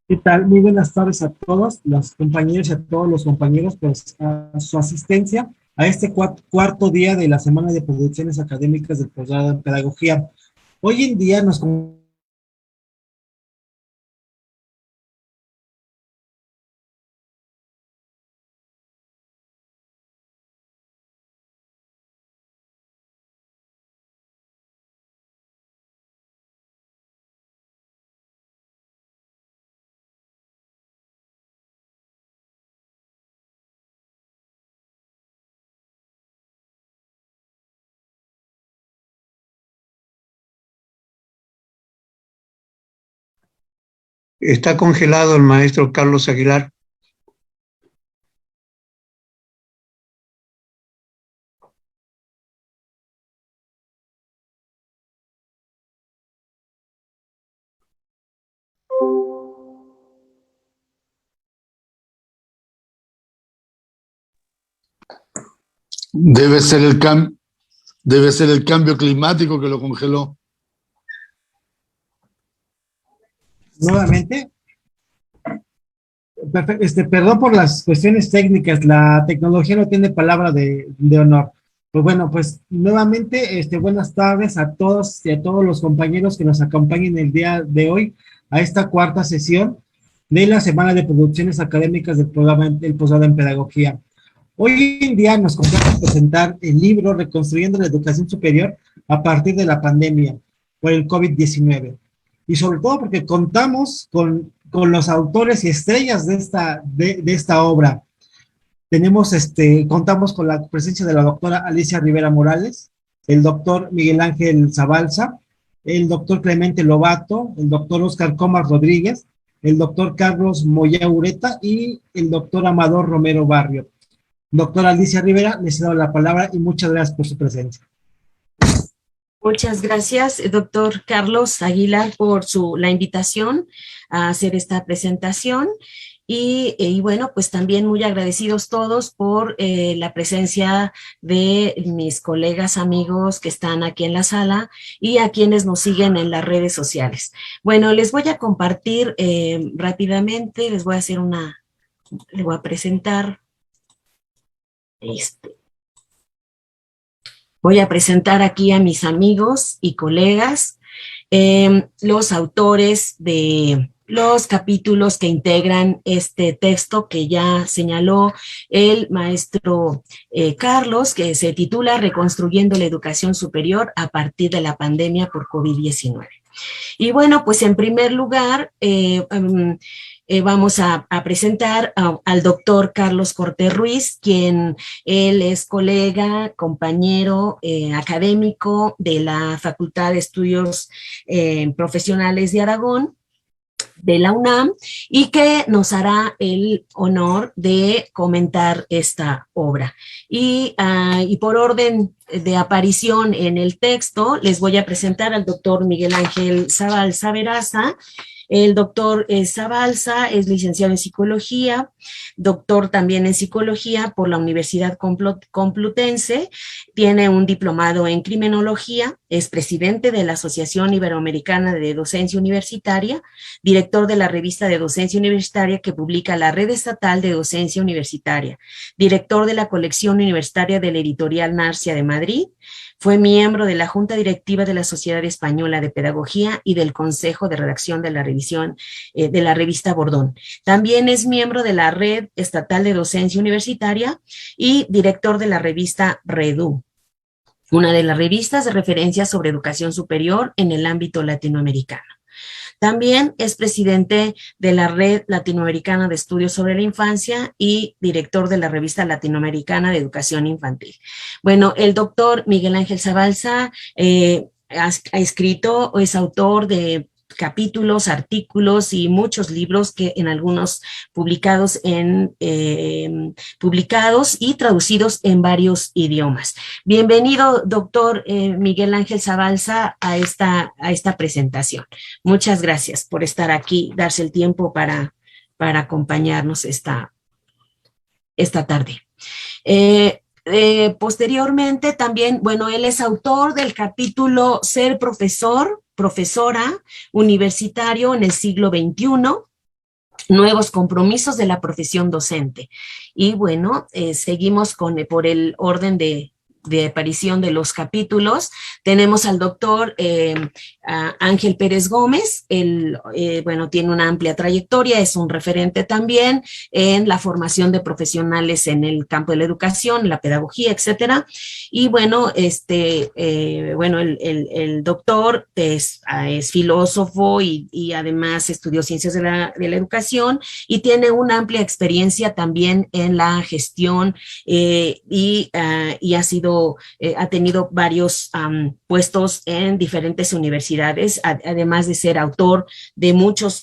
¿Qué tal? Muy buenas tardes a todos los compañeros y a todos los compañeros por su asistencia a este cuarto día de la Semana de Producciones Académicas del Posgrado en Pedagogía. Hoy en día nos Está congelado el maestro Carlos Aguilar. Debe ser el cambio climático que lo congeló. nuevamente, perdón por las cuestiones técnicas, la tecnología no tiene palabra de honor. Pues bueno, pues nuevamente, buenas tardes a todos y a todos los compañeros que nos acompañen el día de hoy a esta cuarta sesión de la Semana de Producciones Académicas del programa del Posgrado en Pedagogía. Hoy en día nos complace presentar el libro Reconstruyendo la Educación Superior a partir de la pandemia por el COVID-19. Y sobre todo porque contamos con los autores y estrellas de esta obra. Contamos con la presencia de la doctora Alicia Rivera Morales, el doctor Miguel Ángel Zabalza, el doctor Clemente Lobato, el doctor Oscar Comas Rodríguez, el doctor Carlos Moya Ureta y el doctor Amador Romero Barrio. Doctora Alicia Rivera, les cedo la palabra y muchas gracias por su presencia. Muchas gracias, doctor Carlos Aguilar, por la invitación a hacer esta presentación. Y bueno, pues también muy agradecidos todos por la presencia de mis colegas, amigos que están aquí en la sala y a quienes nos siguen en las redes sociales. Bueno, les voy a compartir rápidamente, les voy a presentar Voy a presentar aquí a mis amigos y colegas, los autores de los capítulos que integran este texto que ya señaló el maestro Carlos, que se titula Reconstruyendo la Educación Superior a partir de la pandemia por COVID-19. Y bueno, pues en primer lugar, vamos a presentar al doctor Carlos Cortés Ruiz, quien él es colega, compañero académico de la Facultad de Estudios Profesionales de Aragón, de la UNAM, y que nos hará el honor de comentar esta obra. Y por orden de aparición en el texto, les voy a presentar al doctor Miguel Ángel Zabalza Veraza. El doctor Zabalza es licenciado en psicología, doctor también en psicología por la Universidad Complutense, tiene un diplomado en criminología, es presidente de la Asociación Iberoamericana de Docencia Universitaria, director de la revista de Docencia Universitaria que publica la Red Estatal de Docencia Universitaria, director de la colección universitaria de la editorial Narcia de Madrid, fue miembro de la Junta Directiva de la Sociedad Española de Pedagogía y del Consejo de Redacción de la revisión de la revista Bordón. También es miembro de la Red Estatal de Docencia Universitaria y director de la revista REDU, una de las revistas de referencia sobre educación superior en el ámbito latinoamericano. También es presidente de la Red Latinoamericana de Estudios sobre la Infancia y director de la Revista Latinoamericana de Educación Infantil. Bueno, el doctor Miguel Ángel Zabalza ha escrito o es autor de capítulos, artículos y muchos libros que en algunos publicados y traducidos en varios idiomas. Bienvenido, doctor Miguel Ángel Zabalza, a esta presentación. Muchas gracias por estar aquí, darse el tiempo para acompañarnos esta tarde. Posteriormente también, bueno, él es autor del capítulo Ser Profesor, profesora universitario en el siglo XXI, nuevos compromisos de la profesión docente. Y bueno, seguimos por el orden de aparición de los capítulos. Tenemos al doctor Ángel Pérez Gómez. Él, bueno, tiene una amplia trayectoria, es un referente también en la formación de profesionales en el campo de la educación, la pedagogía, etcétera. Y bueno, el doctor es filósofo y además estudió ciencias de la educación y tiene una amplia experiencia también en la gestión y ha tenido varios puestos en diferentes universidades, además de ser autor de muchos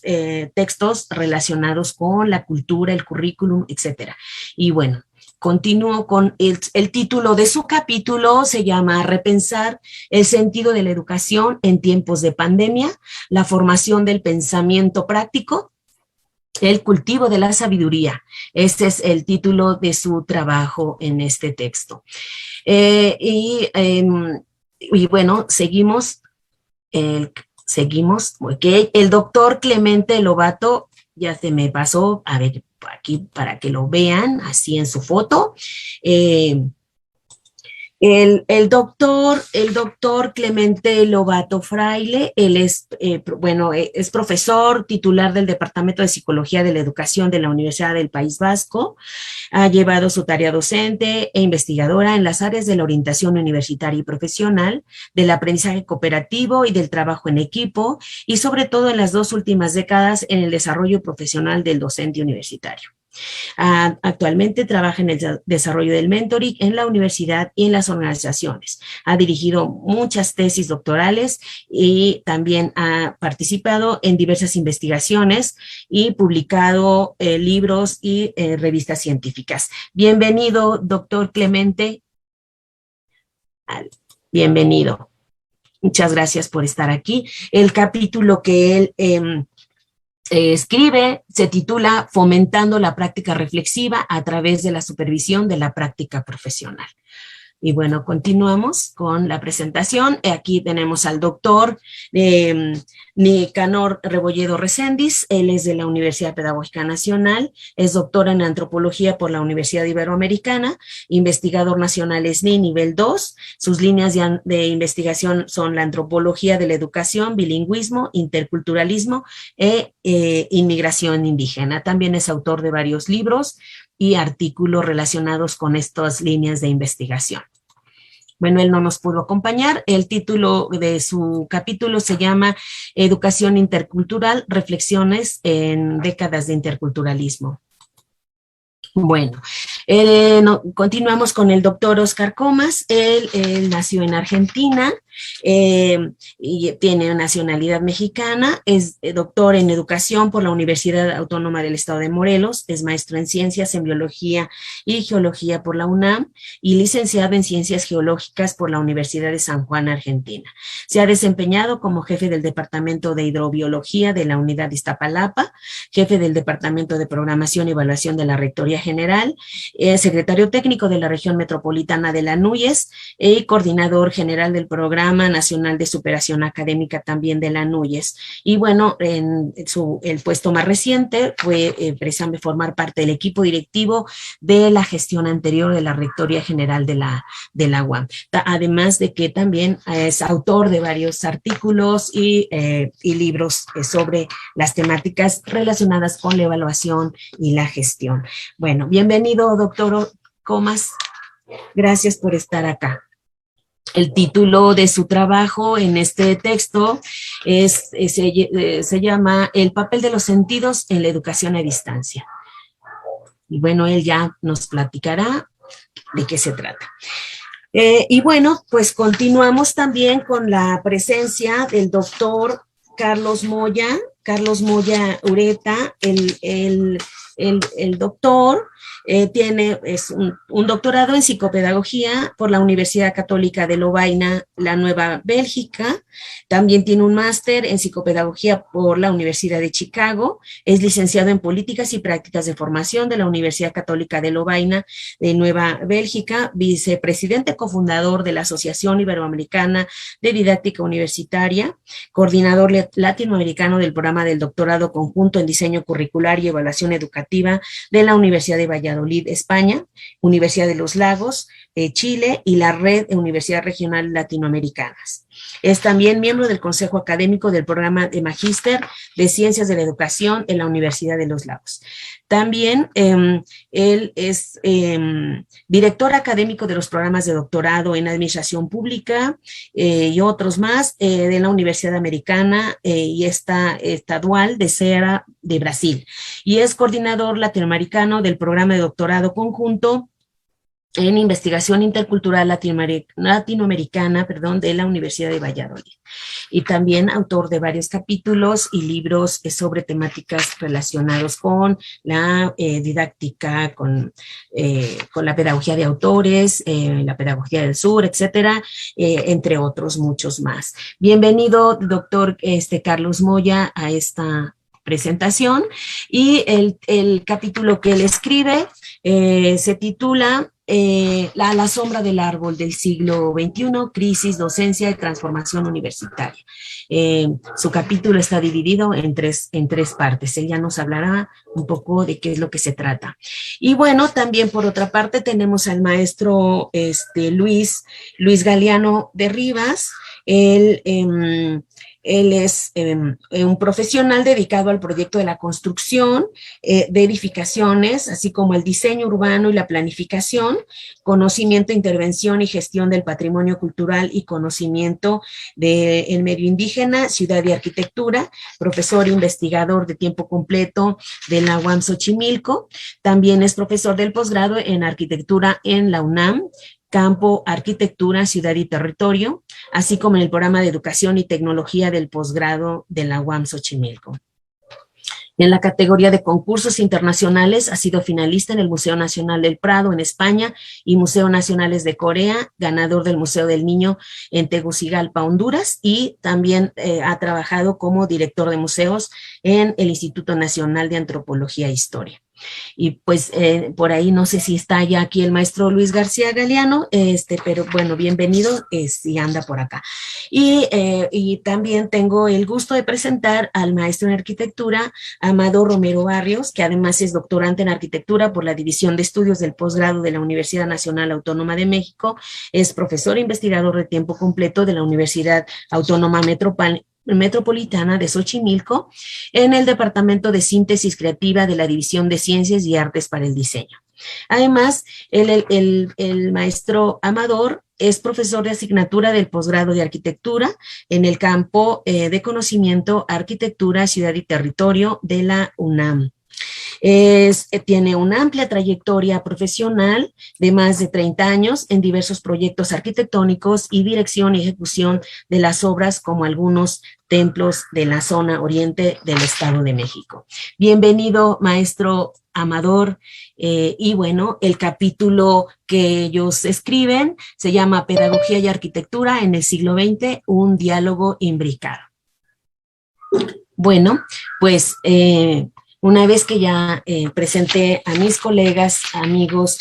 textos relacionados con la cultura, el currículum, etcétera. Y bueno, continúo con el título de su capítulo, se llama Repensar el sentido de la educación en tiempos de pandemia, la formación del pensamiento práctico, el cultivo de la sabiduría. Este es el título de su trabajo en este texto. Y bueno, seguimos. Ok. El doctor Clemente Lobato, ya se me pasó, a ver, aquí para que lo vean, así en su foto. El doctor Clemente Lobato Fraile, él es profesor titular del Departamento de Psicología de la Educación de la Universidad del País Vasco. Ha llevado su tarea docente e investigadora en las áreas de la orientación universitaria y profesional, del aprendizaje cooperativo y del trabajo en equipo, y sobre todo en las 2 últimas décadas en el desarrollo profesional del docente universitario. Actualmente trabaja en el desarrollo del mentoring en la universidad y en las organizaciones. Ha dirigido muchas tesis doctorales y también ha participado en diversas investigaciones y publicado libros y revistas científicas. Bienvenido, doctor Clemente. Bienvenido. Muchas gracias por estar aquí. El capítulo que él escribe se titula Fomentando la práctica reflexiva a través de la supervisión de la práctica profesional. Y bueno, continuamos con la presentación. Aquí tenemos al doctor Nicanor Rebolledo Recendis. Él es de la Universidad Pedagógica Nacional, es doctor en antropología por la Universidad Iberoamericana, investigador nacional SNI nivel 2. Sus líneas de investigación son la antropología de la educación, bilingüismo, interculturalismo e inmigración indígena. También es autor de varios libros y artículos relacionados con estas líneas de investigación. Bueno, él no nos pudo acompañar. El título de su capítulo se llama Educación Intercultural, Reflexiones en décadas de interculturalismo. Bueno, continuamos con el doctor Oscar Comas. Él nació en Argentina y tiene nacionalidad mexicana. Es doctor en educación por la Universidad Autónoma del Estado de Morelos. Es maestro en ciencias, en biología y geología por la UNAM y licenciado en ciencias geológicas por la Universidad de San Juan, Argentina. Se ha desempeñado como jefe del Departamento de Hidrobiología de la Unidad de Iztapalapa, jefe del Departamento de Programación y Evaluación de la Rectoría General, secretario técnico de la Región Metropolitana de la NUYES y coordinador general del Programa Nacional de Superación Académica también de la NUYES. Y bueno, el puesto más reciente fue precisamente formar parte del equipo directivo de la gestión anterior de la Rectoría General de la UAM. Además de que también es autor de varios artículos y libros sobre las temáticas relacionadas con la evaluación y la gestión. Bueno, bienvenido, doctor Comas. Gracias por estar acá. El título de su trabajo en este texto se llama El papel de los sentidos en la educación a distancia. Y bueno, él ya nos platicará de qué se trata. Y bueno, pues continuamos también con la presencia del doctor Carlos Moya Ureta. Él El doctor es un doctorado en psicopedagogía por la Universidad Católica de Lovaina, la Nueva Bélgica. También tiene un máster en psicopedagogía por la Universidad de Chicago. Es licenciado en políticas y prácticas de formación de la Universidad Católica de Lovaina de Nueva Bélgica, vicepresidente cofundador de la Asociación Iberoamericana de Didáctica Universitaria, coordinador latinoamericano del programa del doctorado conjunto en diseño curricular y evaluación educativa de la Universidad de Valladolid, España, Universidad de los Lagos, Chile, y la Red de Universidades Regionales Latinoamericanas. Es también miembro del Consejo Académico del Programa de Magíster de Ciencias de la Educación en la Universidad de los Lagos. También él es director académico de los programas de doctorado en Administración Pública y otros más de la Universidad Americana y Estadual de Ceará de Brasil. Y es coordinador latinoamericano del programa de doctorado conjunto en investigación intercultural latinoamericana, de la Universidad de Valladolid. Y también autor de varios capítulos y libros sobre temáticas relacionados con la didáctica, con la pedagogía de autores, la pedagogía del sur, etcétera, entre otros muchos más. Bienvenido, doctor Carlos Moya, a esta presentación. Y el capítulo que él escribe se titula La sombra del árbol del siglo XXI, crisis, docencia y transformación universitaria. Su capítulo está dividido en tres partes. Él ya nos hablará un poco de qué es lo que se trata. Y bueno, también por otra parte tenemos al maestro Luis Galeano de Rivas. Él es un profesional dedicado al proyecto de la construcción de edificaciones, así como el diseño urbano y la planificación, conocimiento, intervención y gestión del patrimonio cultural y conocimiento del medio indígena, ciudad y arquitectura, profesor e investigador de tiempo completo de la UAM Xochimilco. También es profesor del posgrado en arquitectura en la UNAM, campo Arquitectura, Ciudad y Territorio, así como en el programa de Educación y Tecnología del posgrado de la UAM Xochimilco. En la categoría de concursos internacionales ha sido finalista en el Museo Nacional del Prado en España y Museos Nacionales de Corea, ganador del Museo del Niño en Tegucigalpa, Honduras, y también ha trabajado como director de museos en el Instituto Nacional de Antropología e Historia. Y pues por ahí no sé si está ya aquí el maestro Luis García Galeano, pero bueno, bienvenido si anda por acá. Y también tengo el gusto de presentar al maestro en arquitectura, Amador Romero Barrios, que además es doctorante en arquitectura por la División de Estudios del Posgrado de la Universidad Nacional Autónoma de México, es profesor e investigador de tiempo completo de la Universidad Autónoma Metropolitana de Xochimilco en el Departamento de Síntesis Creativa de la División de Ciencias y Artes para el Diseño. Además, el maestro Amador es profesor de asignatura del posgrado de arquitectura en el campo de conocimiento Arquitectura, Ciudad y Territorio de la UNAM. Tiene una amplia trayectoria profesional de más de 30 años en diversos proyectos arquitectónicos y dirección y ejecución de las obras como algunos templos de la zona oriente del Estado de México. Bienvenido, maestro Amador. Y bueno, el capítulo que ellos escriben se llama Pedagogía y Arquitectura en el siglo XX, un diálogo imbricado. Bueno, pues una vez que ya presenté a mis colegas, amigos,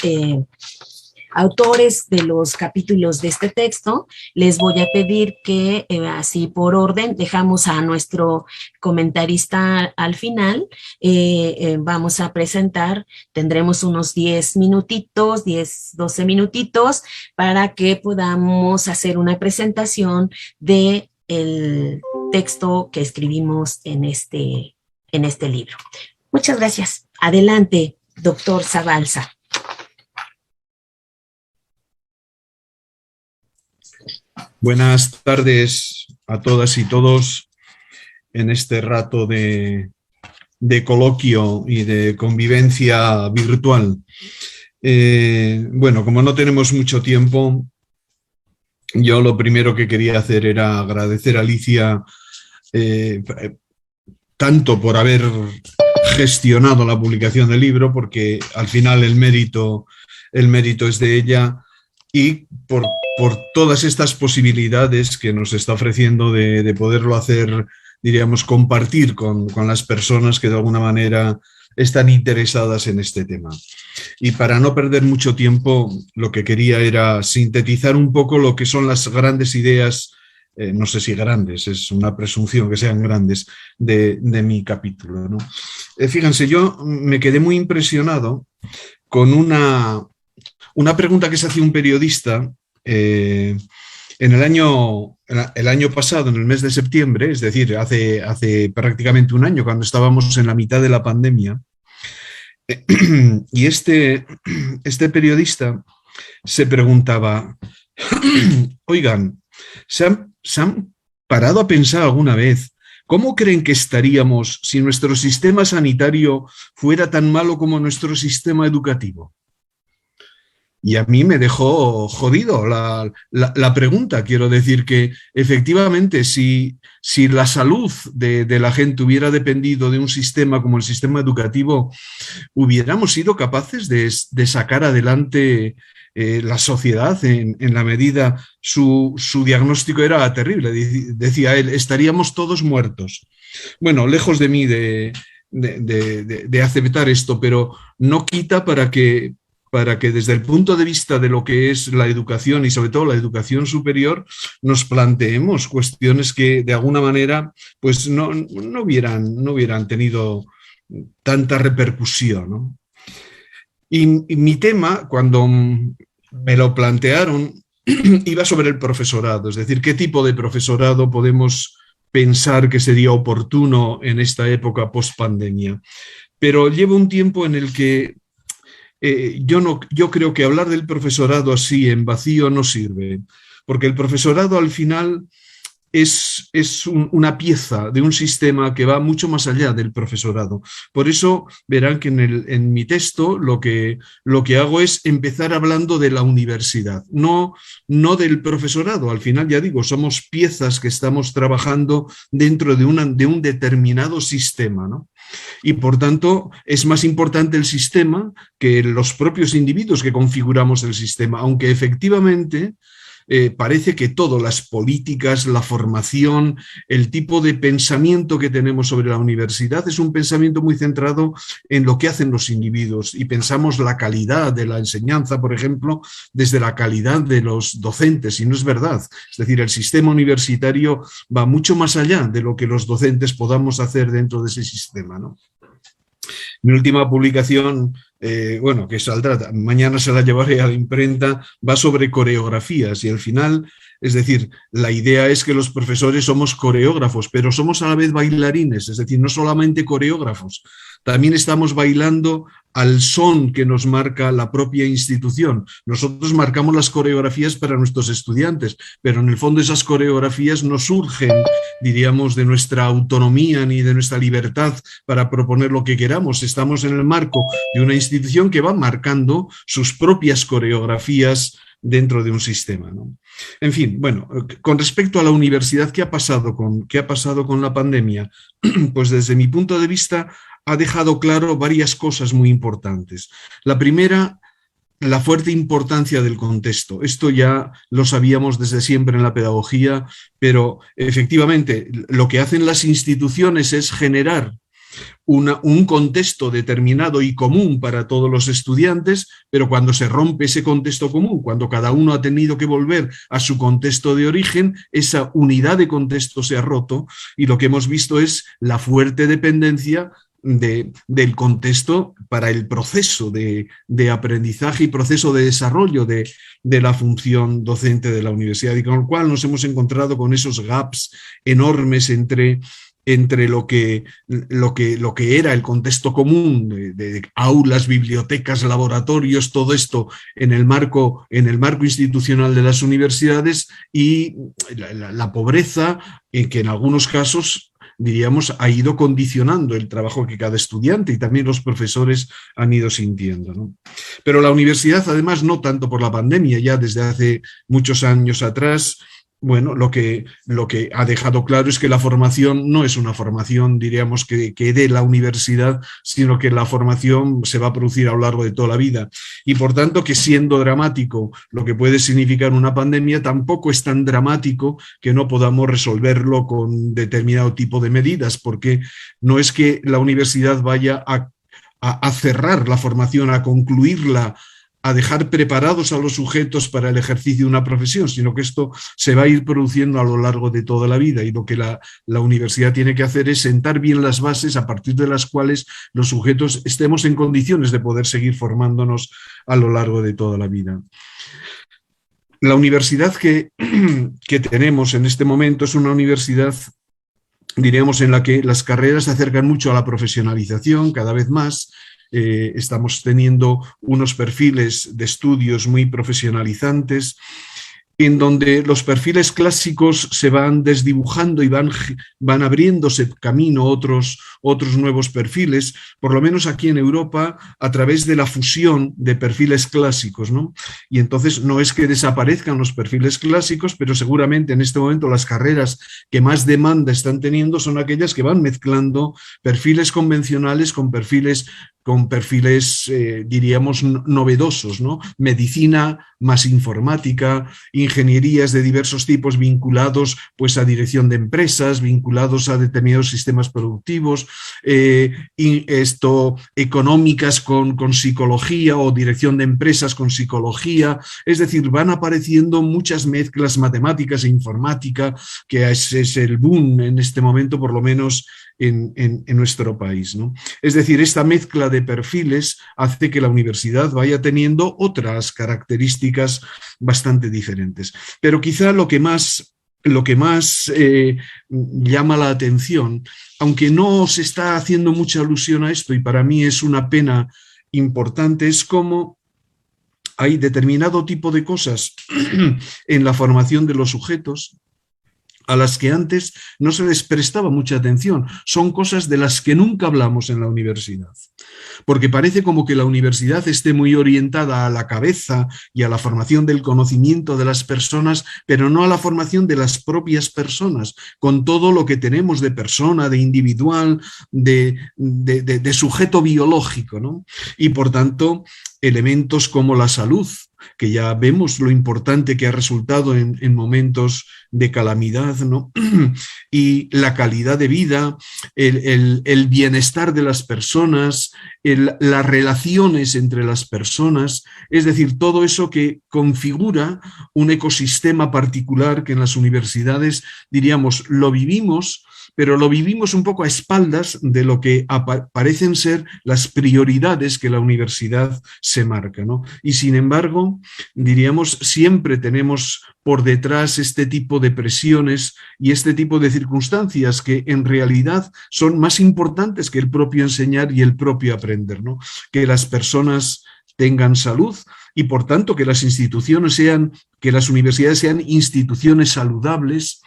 autores de los capítulos de este texto, les voy a pedir que así por orden dejamos a nuestro comentarista al final. Vamos a presentar, tendremos unos 10 minutitos, 12 minutitos para que podamos hacer una presentación de el texto que escribimos en este libro. Muchas gracias. Adelante, doctor Zabalza. Buenas tardes a todas y todos en este rato de coloquio y de convivencia virtual. Bueno, como no tenemos mucho tiempo, yo lo primero que quería hacer era agradecer a Alicia tanto por haber gestionado la publicación del libro, porque al final el mérito es de ella, y por todas estas posibilidades que nos está ofreciendo de poderlo hacer, diríamos, compartir con las personas que de alguna manera están interesadas en este tema. Y para no perder mucho tiempo, lo que quería era sintetizar un poco lo que son las grandes ideas, no sé si grandes, es una presunción que sean grandes, de mi capítulo, ¿no? Fíjense, yo me quedé muy impresionado con una pregunta que se hacía un periodista en el año pasado, en el mes de septiembre, es decir, hace prácticamente un año, cuando estábamos en la mitad de la pandemia. Y este periodista se preguntaba, oigan, ¿se han parado a pensar alguna vez cómo creen que estaríamos si nuestro sistema sanitario fuera tan malo como nuestro sistema educativo? Y a mí me dejó jodido la pregunta. Quiero decir que efectivamente si la salud de la gente hubiera dependido de un sistema como el sistema educativo, hubiéramos sido capaces de sacar adelante la sociedad en la medida, su diagnóstico era terrible, decía él, estaríamos todos muertos. Bueno, lejos de mí de aceptar esto, pero no quita para que desde el punto de vista de lo que es la educación y sobre todo la educación superior nos planteemos cuestiones que de alguna manera pues no hubieran tenido tanta repercusión, ¿no? Y mi tema, cuando me lo plantearon, iba sobre el profesorado, es decir, qué tipo de profesorado podemos pensar que sería oportuno en esta época post-pandemia. Pero llevo un tiempo en el que yo creo que hablar del profesorado así en vacío no sirve, porque el profesorado al final es una pieza de un sistema que va mucho más allá del profesorado. Por eso verán que en mi texto lo que hago es empezar hablando de la universidad, no del profesorado. Al final, ya digo, somos piezas que estamos trabajando dentro de un determinado sistema, ¿no? Y por tanto es más importante el sistema que los propios individuos que configuramos el sistema, aunque efectivamente parece que todo, las políticas, la formación, el tipo de pensamiento que tenemos sobre la universidad es un pensamiento muy centrado en lo que hacen los individuos y pensamos la calidad de la enseñanza, por ejemplo, desde la calidad de los docentes, y no es verdad. Es decir, el sistema universitario va mucho más allá de lo que los docentes podamos hacer dentro de ese sistema, ¿no? Mi última publicación, que saldrá, mañana se la llevaré a la imprenta, va sobre coreografías y al final, es decir, la idea es que los profesores somos coreógrafos, pero somos a la vez bailarines, es decir, no solamente coreógrafos, también estamos bailando al son que nos marca la propia institución. Nosotros marcamos las coreografías para nuestros estudiantes, pero en el fondo esas coreografías no surgen, diríamos, de nuestra autonomía ni de nuestra libertad para proponer lo que queramos. Estamos en el marco de una institución que va marcando sus propias coreografías dentro de un sistema, ¿no? En fin, bueno, con respecto a la universidad, ¿qué ha pasado con la pandemia? Pues desde mi punto de vista ha dejado claro varias cosas muy importantes. La primera, la fuerte importancia del contexto. Esto ya lo sabíamos desde siempre en la pedagogía, pero efectivamente lo que hacen las instituciones es generar un contexto determinado y común para todos los estudiantes, pero cuando se rompe ese contexto común, cuando cada uno ha tenido que volver a su contexto de origen, esa unidad de contexto se ha roto y lo que hemos visto es la fuerte dependencia del contexto para el proceso de aprendizaje y proceso de desarrollo de la función docente de la universidad, y con lo cual nos hemos encontrado con esos gaps enormes entre lo que era el contexto común de aulas, bibliotecas, laboratorios, todo esto en el marco institucional de las universidades, y la pobreza que en algunos casos, diríamos, ha ido condicionando el trabajo que cada estudiante y también los profesores han ido sintiendo, ¿no? Pero la universidad, además, no tanto por la pandemia, ya desde hace muchos años atrás, bueno, lo que ha dejado claro es que la formación no es una formación, diríamos, que dé la universidad, sino que la formación se va a producir a lo largo de toda la vida. Y por tanto, que siendo dramático lo que puede significar una pandemia, tampoco es tan dramático que no podamos resolverlo con determinado tipo de medidas, porque no es que la universidad vaya a cerrar la formación, a concluirla, a dejar preparados a los sujetos para el ejercicio de una profesión, sino que esto se va a ir produciendo a lo largo de toda la vida, y lo que la universidad tiene que hacer es sentar bien las bases a partir de las cuales los sujetos estemos en condiciones de poder seguir formándonos a lo largo de toda la vida. La universidad que tenemos en este momento es una universidad, diríamos, en la que las carreras se acercan mucho a la profesionalización cada vez más. Estamos teniendo unos perfiles de estudios muy profesionalizantes, en donde los perfiles clásicos se van desdibujando y van abriéndose camino otros nuevos perfiles, por lo menos aquí en Europa, a través de la fusión de perfiles clásicos, ¿no? Y entonces no es que desaparezcan los perfiles clásicos, pero seguramente en este momento las carreras que más demanda están teniendo son aquellas que van mezclando perfiles convencionales con perfiles diríamos, novedosos, ¿no? Medicina más informática, ingenierías de diversos tipos vinculados pues a dirección de empresas, vinculados a determinados sistemas productivos, económicas con psicología, o dirección de empresas con psicología. Es decir, van apareciendo muchas mezclas, matemáticas e informática, que es el boom en este momento, por lo menos en nuestro país, ¿no? Es decir, esta mezcla de perfiles hace que la universidad vaya teniendo otras características bastante diferentes. Pero quizá lo que más llama la atención, aunque no se está haciendo mucha alusión a esto, y para mí es una pena importante, es cómo hay determinado tipo de cosas en la formación de los sujetos a las que antes no se les prestaba mucha atención. Son cosas de las que nunca hablamos en la universidad, porque parece como que la universidad esté muy orientada a la cabeza y a la formación del conocimiento de las personas, pero no a la formación de las propias personas, con todo lo que tenemos de persona, de individual, de sujeto biológico, ¿no? Y por tanto, elementos como la salud, que ya vemos lo importante que ha resultado en momentos de calamidad, ¿no? Y la calidad de vida, el bienestar de las personas, las relaciones entre las personas, es decir, todo eso que configura un ecosistema particular que en las universidades, diríamos, lo vivimos, pero lo vivimos un poco a espaldas de lo que parecen ser las prioridades que la universidad se marca, ¿no? Y sin embargo, diríamos, siempre tenemos por detrás este tipo de presiones y este tipo de circunstancias que en realidad son más importantes que el propio enseñar y el propio aprender, ¿no? Que las personas tengan salud y por tanto que las universidades sean instituciones saludables,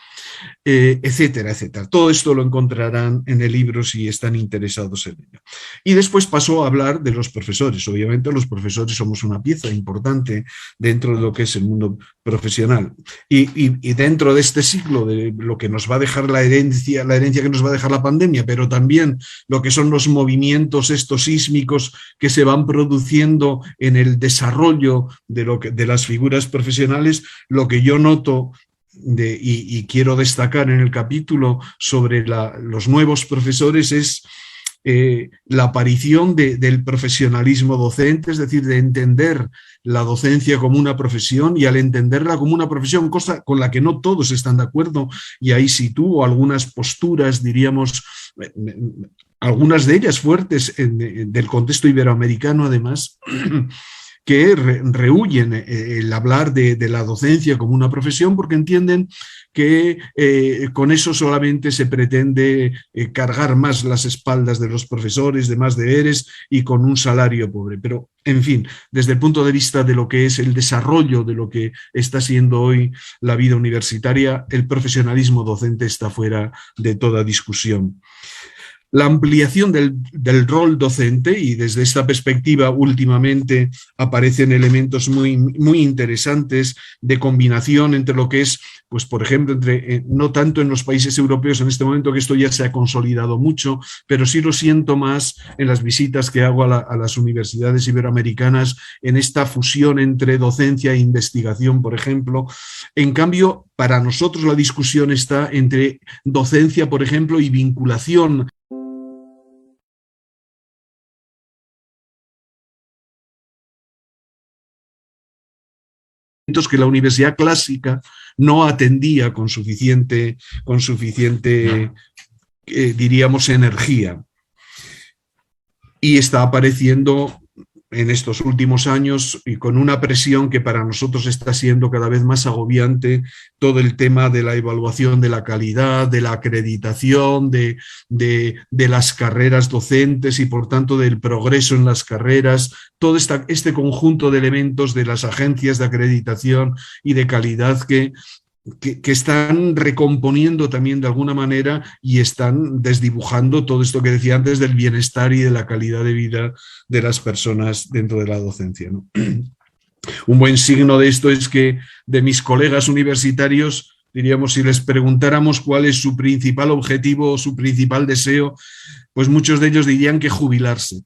etcétera, etcétera. Todo esto lo encontrarán en el libro si están interesados en ello. Y después pasó a hablar de los profesores. Obviamente los profesores somos una pieza importante dentro de lo que es el mundo profesional. Y dentro de este siglo, de lo que nos va a dejar la herencia que nos va a dejar la pandemia, pero también lo que son los movimientos estos sísmicos que se van produciendo en el desarrollo de las figuras profesionales, lo que yo noto y quiero destacar en el capítulo sobre los nuevos profesores es la aparición del profesionalismo docente, es decir, de entender la docencia como una profesión, y al entenderla como una profesión, cosa con la que no todos están de acuerdo, y ahí sitúo algunas posturas, diríamos, algunas de ellas fuertes del contexto iberoamericano además, que rehuyen el hablar de la docencia como una profesión, porque entienden que con eso solamente se pretende cargar más las espaldas de los profesores, de más deberes y con un salario pobre. Pero, en fin, desde el punto de vista de lo que es el desarrollo de lo que está siendo hoy la vida universitaria, el profesionalismo docente está fuera de toda discusión. la ampliación del rol docente, y desde esta perspectiva últimamente aparecen elementos muy interesantes de combinación entre lo que es, pues por ejemplo, no tanto en los países europeos en este momento, que esto ya se ha consolidado mucho, pero sí lo siento más en las visitas que hago a las universidades iberoamericanas, en esta fusión entre docencia e investigación, por ejemplo. En cambio, para nosotros la discusión está entre docencia, por ejemplo, y vinculación que la universidad clásica no atendía con suficiente diríamos, energía. Y está apareciendo en estos últimos años, y con una presión que para nosotros está siendo cada vez más agobiante, todo el tema de la evaluación de la calidad, de la acreditación, de las carreras docentes y por tanto del progreso en las carreras, todo este conjunto de elementos de las agencias de acreditación y de calidad que están recomponiendo también de alguna manera y están desdibujando todo esto que decía antes del bienestar y de la calidad de vida de las personas dentro de la docencia, ¿no? Un buen signo de esto es que de mis colegas universitarios, diríamos, si les preguntáramos cuál es su principal objetivo o su principal deseo, pues muchos de ellos dirían que jubilarse.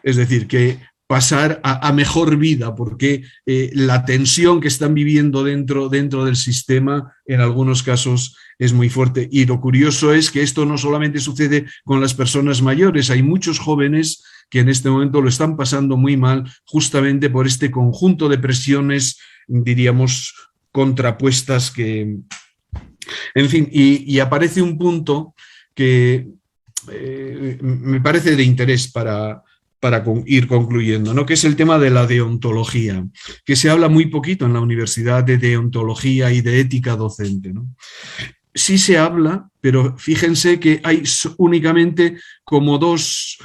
Es decir, que pasar a mejor vida, porque la tensión que están viviendo dentro del sistema en algunos casos es muy fuerte. Y lo curioso es que esto no solamente sucede con las personas mayores, hay muchos jóvenes que en este momento lo están pasando muy mal justamente por este conjunto de presiones, diríamos, contrapuestas que... En fin, y aparece un punto que me parece de interés para ir concluyendo, ¿no? Que es el tema de la deontología, que se habla muy poquito en la universidad de deontología y de ética docente, ¿no? Sí se habla, pero fíjense que hay únicamente como dos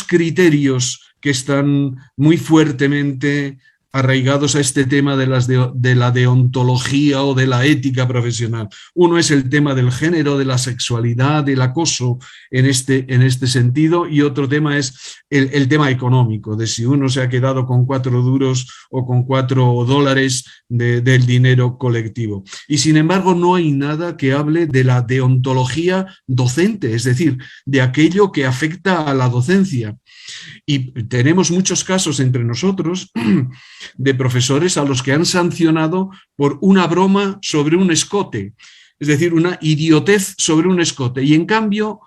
criterios que están muy fuertemente arraigados a este tema de la deontología o de la ética profesional. Uno es el tema del género, de la sexualidad, del acoso en este sentido, y otro tema es el tema económico, de si uno se ha quedado con 4 duros o con $4 del dinero colectivo. Y sin embargo no hay nada que hable de la deontología docente, es decir, de aquello que afecta a la docencia. Y tenemos muchos casos entre nosotros de profesores a los que han sancionado por una broma sobre un escote, es decir, una idiotez sobre un escote. Y en cambio,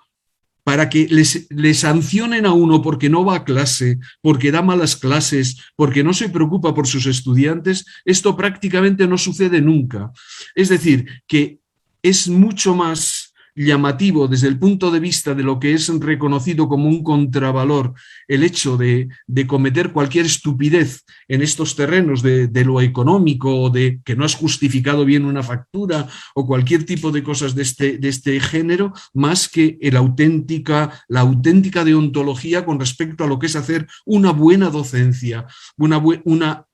para que le sancionen a uno porque no va a clase, porque da malas clases, porque no se preocupa por sus estudiantes, esto prácticamente no sucede nunca. Es decir, que es mucho más llamativo desde el punto de vista de lo que es reconocido como un contravalor el hecho de cometer cualquier estupidez en estos terrenos de lo económico, o de que no has justificado bien una factura o cualquier tipo de cosas de este género, más que la auténtica deontología con respecto a lo que es hacer una buena docencia, una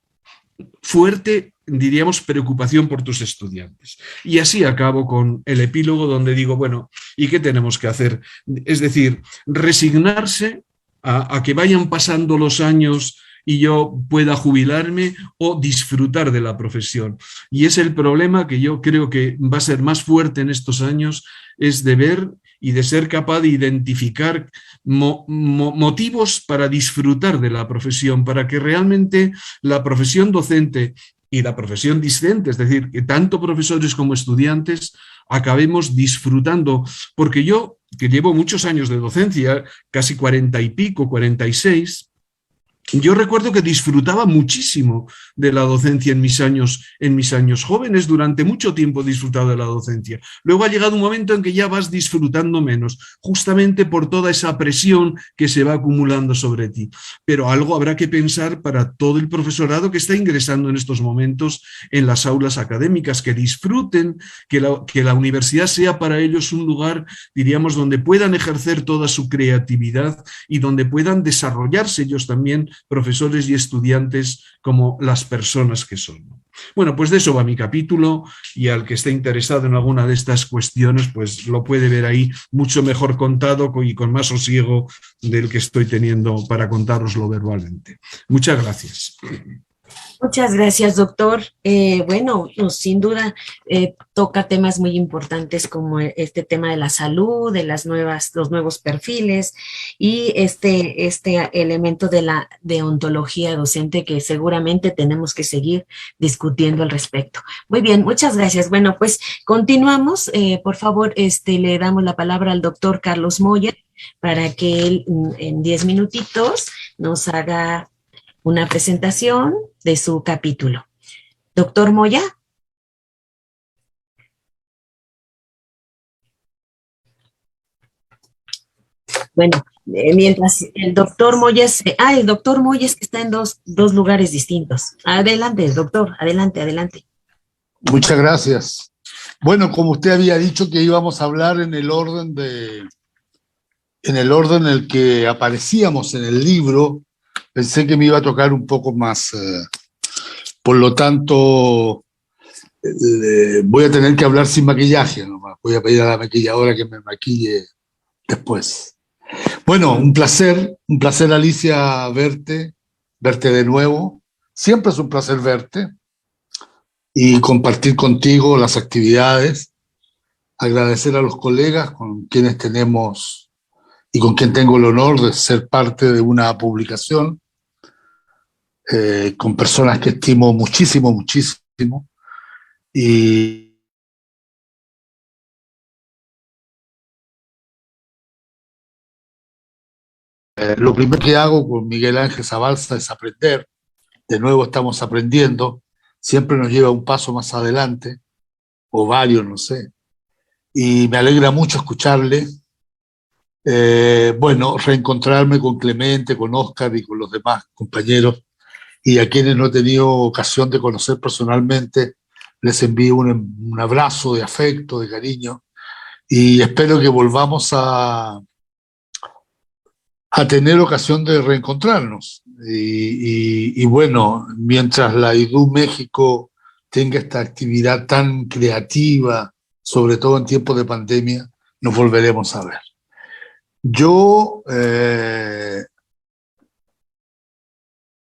fuerte, diríamos, preocupación por tus estudiantes. Y así acabo con el epílogo donde digo, bueno, ¿y qué tenemos que hacer? Es decir, resignarse a que vayan pasando los años y yo pueda jubilarme, o disfrutar de la profesión. Y es el problema que yo creo que va a ser más fuerte en estos años, es de ver y de ser capaz de identificar motivos para disfrutar de la profesión, para que realmente la profesión docente y la profesión discente, es decir, que tanto profesores como estudiantes acabemos disfrutando, porque yo, que llevo muchos años de docencia, casi 40 y pico, 46, yo recuerdo que disfrutaba muchísimo de la docencia en mis años jóvenes. Durante mucho tiempo he disfrutado de la docencia. Luego ha llegado un momento en que ya vas disfrutando menos, justamente por toda esa presión que se va acumulando sobre ti. Pero algo habrá que pensar para todo el profesorado que está ingresando en estos momentos en las aulas académicas, que disfruten, que la universidad sea para ellos un lugar, diríamos, donde puedan ejercer toda su creatividad y donde puedan desarrollarse ellos también profesores y estudiantes como las personas que son. Bueno, pues de eso va mi capítulo, y al que esté interesado en alguna de estas cuestiones, pues lo puede ver ahí mucho mejor contado y con más sosiego del que estoy teniendo para contároslo verbalmente. Muchas gracias. Muchas gracias, doctor. Bueno, sin duda toca temas muy importantes como este tema de la salud, de los nuevos perfiles y este elemento de la deontología docente que seguramente tenemos que seguir discutiendo al respecto. Muy bien, muchas gracias. Bueno, pues continuamos. Por favor, le damos la palabra al doctor Carlos Moya para que él en 10 minutitos nos haga una presentación de su capítulo. Doctor Moya. Bueno, mientras el doctor Moya el doctor Moya es que está en dos lugares distintos. Adelante, doctor, adelante. Muchas gracias. Bueno, como usted había dicho que íbamos a hablar en el orden en el que aparecíamos en el libro, pensé que me iba a tocar un poco más. Por lo tanto, voy a tener que hablar sin maquillaje nomás. Voy a pedir a la maquilladora que me maquille después. Bueno, un placer, Alicia, verte de nuevo. Siempre es un placer verte y compartir contigo las actividades. Agradecer a los colegas con quienes tenemos y con quien tengo el honor de ser parte de una publicación. Con personas que estimo muchísimo, y lo primero que hago con Miguel Ángel Zabalza es aprender. De nuevo estamos aprendiendo, siempre nos lleva un paso más adelante, o varios, no sé, y me alegra mucho escucharle. Bueno, reencontrarme con Clemente, con Óscar y con los demás compañeros, y a quienes no he tenido ocasión de conocer personalmente, les envío un abrazo de afecto, de cariño, y espero que volvamos a tener ocasión de reencontrarnos. Y bueno, mientras la IDU México tenga esta actividad tan creativa, sobre todo en tiempos de pandemia, nos volveremos a ver. Yo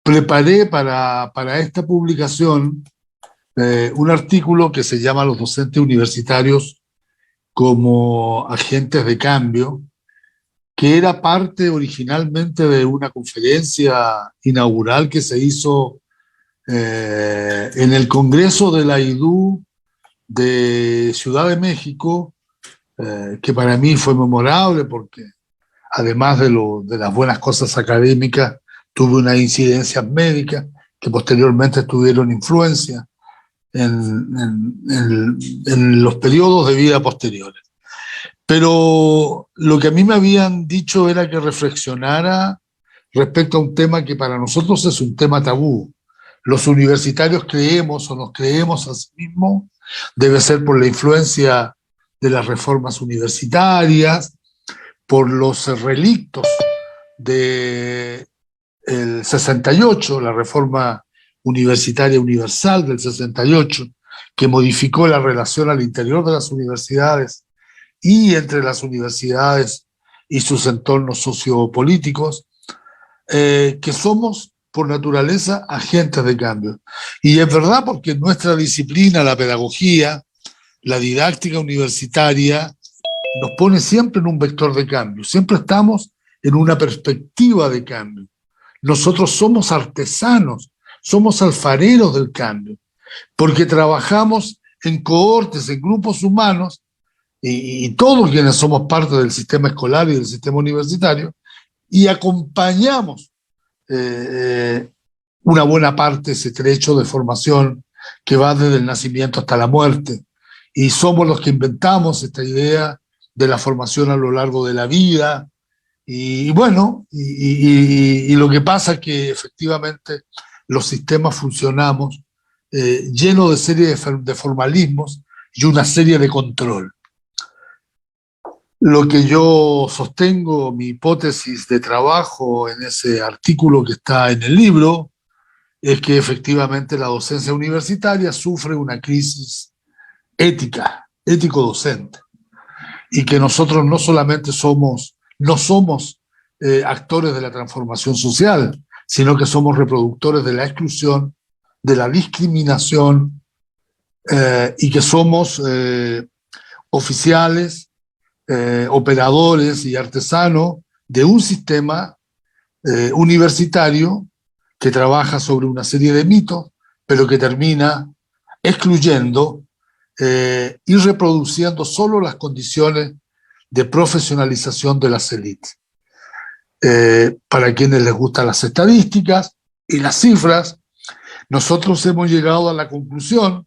preparé para esta publicación un artículo que se llama Los docentes universitarios como agentes de cambio, que era parte originalmente de una conferencia inaugural que se hizo en el Congreso de la IDU de Ciudad de México, que para mí fue memorable porque además de las buenas cosas académicas, tuve unas incidencias médicas que posteriormente tuvieron influencia en los periodos de vida posteriores. Pero lo que a mí me habían dicho era que reflexionara respecto a un tema que para nosotros es un tema tabú. Los universitarios creemos o nos creemos a sí mismos, debe ser por la influencia de las reformas universitarias, por los relictos del 68, la reforma universitaria universal del 68, que modificó la relación al interior de las universidades y entre las universidades y sus entornos sociopolíticos, que somos por naturaleza agentes de cambio. Y es verdad porque nuestra disciplina, la pedagogía, la didáctica universitaria, nos pone siempre en un vector de cambio, siempre estamos en una perspectiva de cambio. Nosotros somos artesanos, somos alfareros del cambio, porque trabajamos en cohortes, en grupos humanos, y todos quienes somos parte del sistema escolar y del sistema universitario, y acompañamos una buena parte de ese trecho de formación que va desde el nacimiento hasta la muerte. Y somos los que inventamos esta idea de la formación a lo largo de la vida. Y bueno, y lo que pasa es que efectivamente los sistemas funcionamos llenos de serie de formalismos y una serie de control. Lo que yo sostengo, mi hipótesis de trabajo en ese artículo que está en el libro, es que efectivamente la docencia universitaria sufre una crisis ética, ético-docente, y que nosotros no solamente no somos actores de la transformación social, sino que somos reproductores de la exclusión, de la discriminación, y que somos oficiales, operadores y artesanos de un sistema universitario que trabaja sobre una serie de mitos, pero que termina excluyendo y reproduciendo solo las condiciones de profesionalización de las élites. Para quienes les gustan las estadísticas y las cifras, nosotros hemos llegado a la conclusión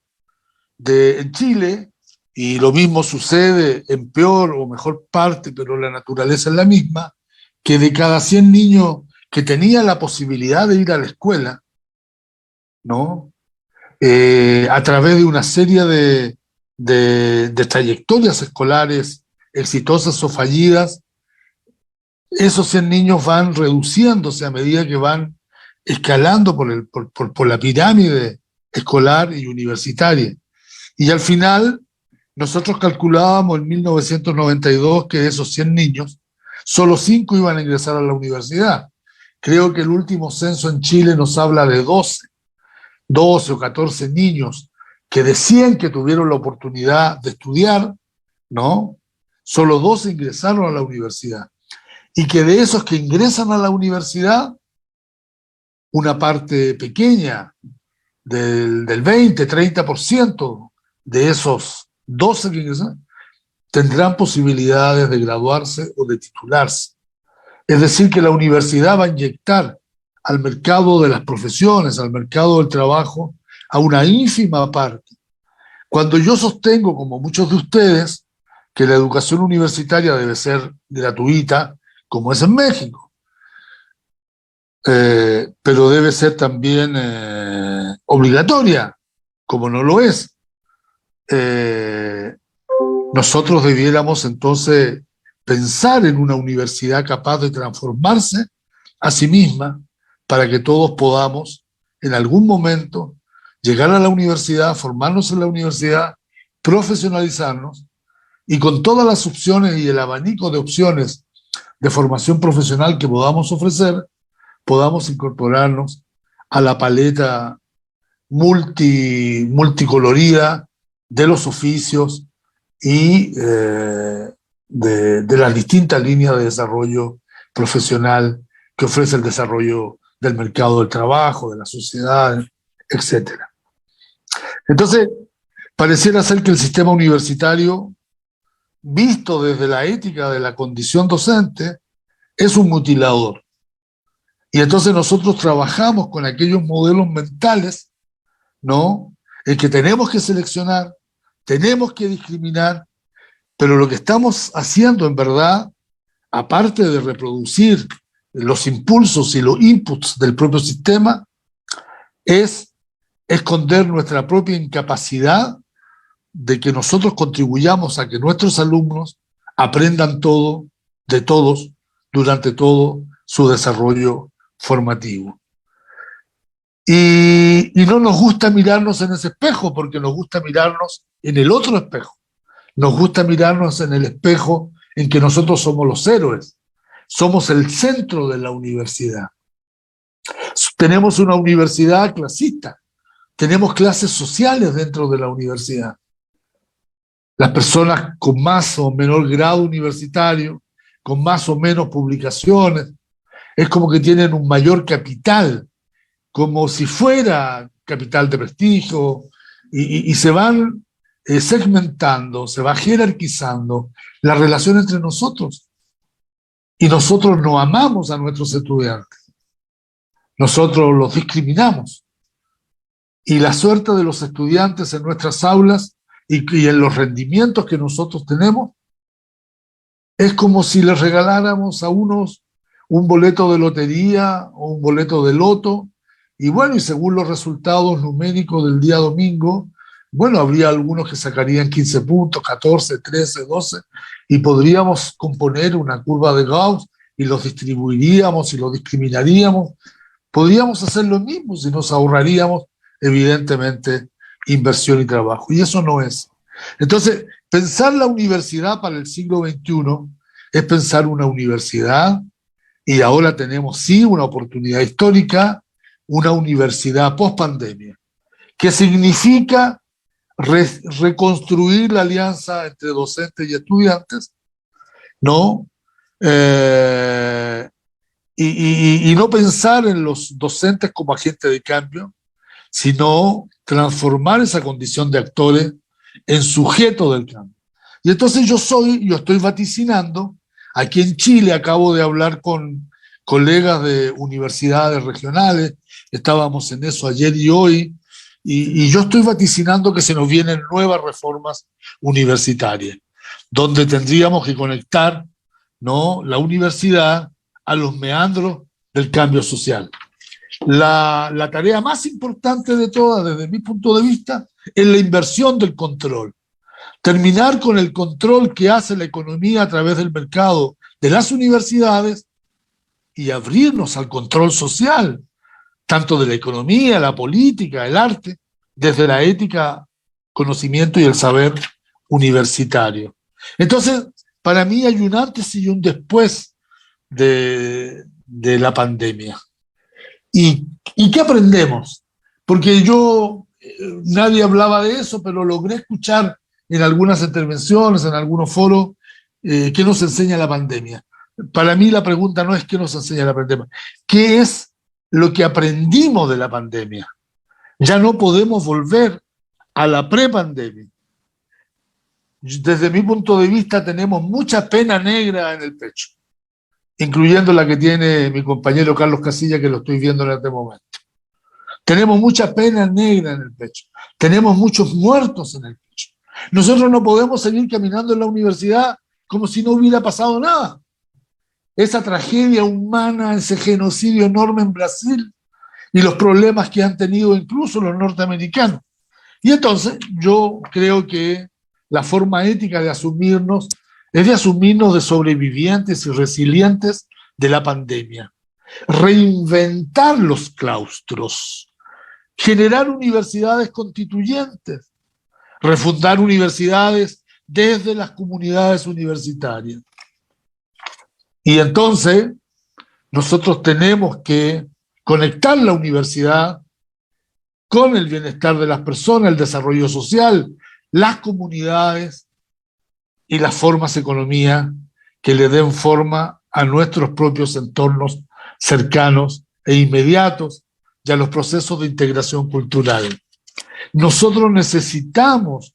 de en Chile, y lo mismo sucede en peor o mejor parte, pero la naturaleza es la misma, que de cada 100 niños que tenían la posibilidad de ir a la escuela, ¿no? A través de una serie de trayectorias escolares exitosas o fallidas, esos 100 niños van reduciéndose a medida que van escalando por la pirámide escolar y universitaria. Y al final, nosotros calculábamos en 1992 que de esos 100 niños, solo 5 iban a ingresar a la universidad. Creo que el último censo en Chile nos habla de 12 o 14 niños que de 100 que tuvieron la oportunidad de estudiar, ¿no? Solo 12 ingresaron a la universidad. Y que de esos que ingresan a la universidad, una parte pequeña, del 20-30% de esos 12 que ingresan, tendrán posibilidades de graduarse o de titularse. Es decir, que la universidad va a inyectar al mercado de las profesiones, al mercado del trabajo, a una ínfima parte. Cuando yo sostengo, como muchos de ustedes, que la educación universitaria debe ser gratuita, como es en México, pero debe ser también obligatoria, como no lo es. Nosotros debiéramos entonces pensar en una universidad capaz de transformarse a sí misma para que todos podamos en algún momento llegar a la universidad, formarnos en la universidad, profesionalizarnos y con todas las opciones y el abanico de opciones de formación profesional que podamos ofrecer, podamos incorporarnos a la paleta multicolorida de los oficios y de las distintas líneas de desarrollo profesional que ofrece el desarrollo del mercado del trabajo, de la sociedad, etc. Entonces, pareciera ser que el sistema universitario, visto desde la ética de la condición docente, es un mutilador. Y entonces nosotros trabajamos con aquellos modelos mentales, ¿no?, en que tenemos que seleccionar, tenemos que discriminar, pero lo que estamos haciendo en verdad, aparte de reproducir los impulsos y los inputs del propio sistema, es esconder nuestra propia incapacidad de que nosotros contribuyamos a que nuestros alumnos aprendan todo de todos durante todo su desarrollo formativo. Y no nos gusta mirarnos en ese espejo, porque nos gusta mirarnos en el otro espejo. Nos gusta mirarnos en el espejo en que nosotros somos los héroes. Somos el centro de la universidad. Tenemos una universidad clasista. Tenemos clases sociales dentro de la universidad. Las personas con más o menor grado universitario, con más o menos publicaciones, es como que tienen un mayor capital, como si fuera capital de prestigio, y se van segmentando, se va jerarquizando la relación entre nosotros. Y nosotros no amamos a nuestros estudiantes. Nosotros los discriminamos. Y la suerte de los estudiantes en nuestras aulas y en los rendimientos que nosotros tenemos es como si les regaláramos a unos un boleto de lotería o un boleto de loto, y bueno, y según los resultados numéricos del día domingo, bueno, habría algunos que sacarían 15 puntos, 14, 13, 12, y podríamos componer una curva de Gauss y los distribuiríamos y los discriminaríamos. Podríamos hacer lo mismo si nos ahorraríamos, evidentemente, inversión y trabajo. Y eso no es. Entonces, pensar la universidad para el siglo XXI es pensar una universidad, y ahora tenemos sí una oportunidad histórica, una universidad post-pandemia, que significa reconstruir la alianza entre docentes y estudiantes, ¿no? Y no pensar en los docentes como agentes de cambio, sino transformar esa condición de actores en sujeto del cambio. Y entonces yo estoy vaticinando, aquí en Chile acabo de hablar con colegas de universidades regionales, estábamos en eso ayer y hoy, y yo estoy vaticinando que se nos vienen nuevas reformas universitarias, donde tendríamos que conectar, ¿no?, la universidad a los meandros del cambio social. La tarea más importante de todas, desde mi punto de vista, es la inversión del control. Terminar con el control que hace la economía a través del mercado de las universidades y abrirnos al control social, tanto de la economía, la política, el arte, desde la ética, conocimiento y el saber universitario. Entonces, para mí hay un antes y un después de la pandemia. ¿Y qué aprendemos? Porque nadie hablaba de eso, pero logré escuchar en algunas intervenciones, en algunos foros, qué nos enseña la pandemia. Para mí la pregunta no es qué nos enseña la pandemia, qué es lo que aprendimos de la pandemia. Ya no podemos volver a la prepandemia. Desde mi punto de vista tenemos mucha pena negra en el pecho, incluyendo la que tiene mi compañero Carlos Casilla, que lo estoy viendo en este momento. Tenemos mucha pena negra en el pecho. Tenemos muchos muertos en el pecho. Nosotros no podemos seguir caminando en la universidad como si no hubiera pasado nada. Esa tragedia humana, ese genocidio enorme en Brasil y los problemas que han tenido incluso los norteamericanos. Y entonces yo creo que la forma ética de asumirnos es de asumirnos de sobrevivientes y resilientes de la pandemia. Reinventar los claustros, generar universidades constituyentes, refundar universidades desde las comunidades universitarias. Y entonces nosotros tenemos que conectar la universidad con el bienestar de las personas, el desarrollo social, las comunidades y las formas de economía que le den forma a nuestros propios entornos cercanos e inmediatos y a los procesos de integración cultural. Nosotros necesitamos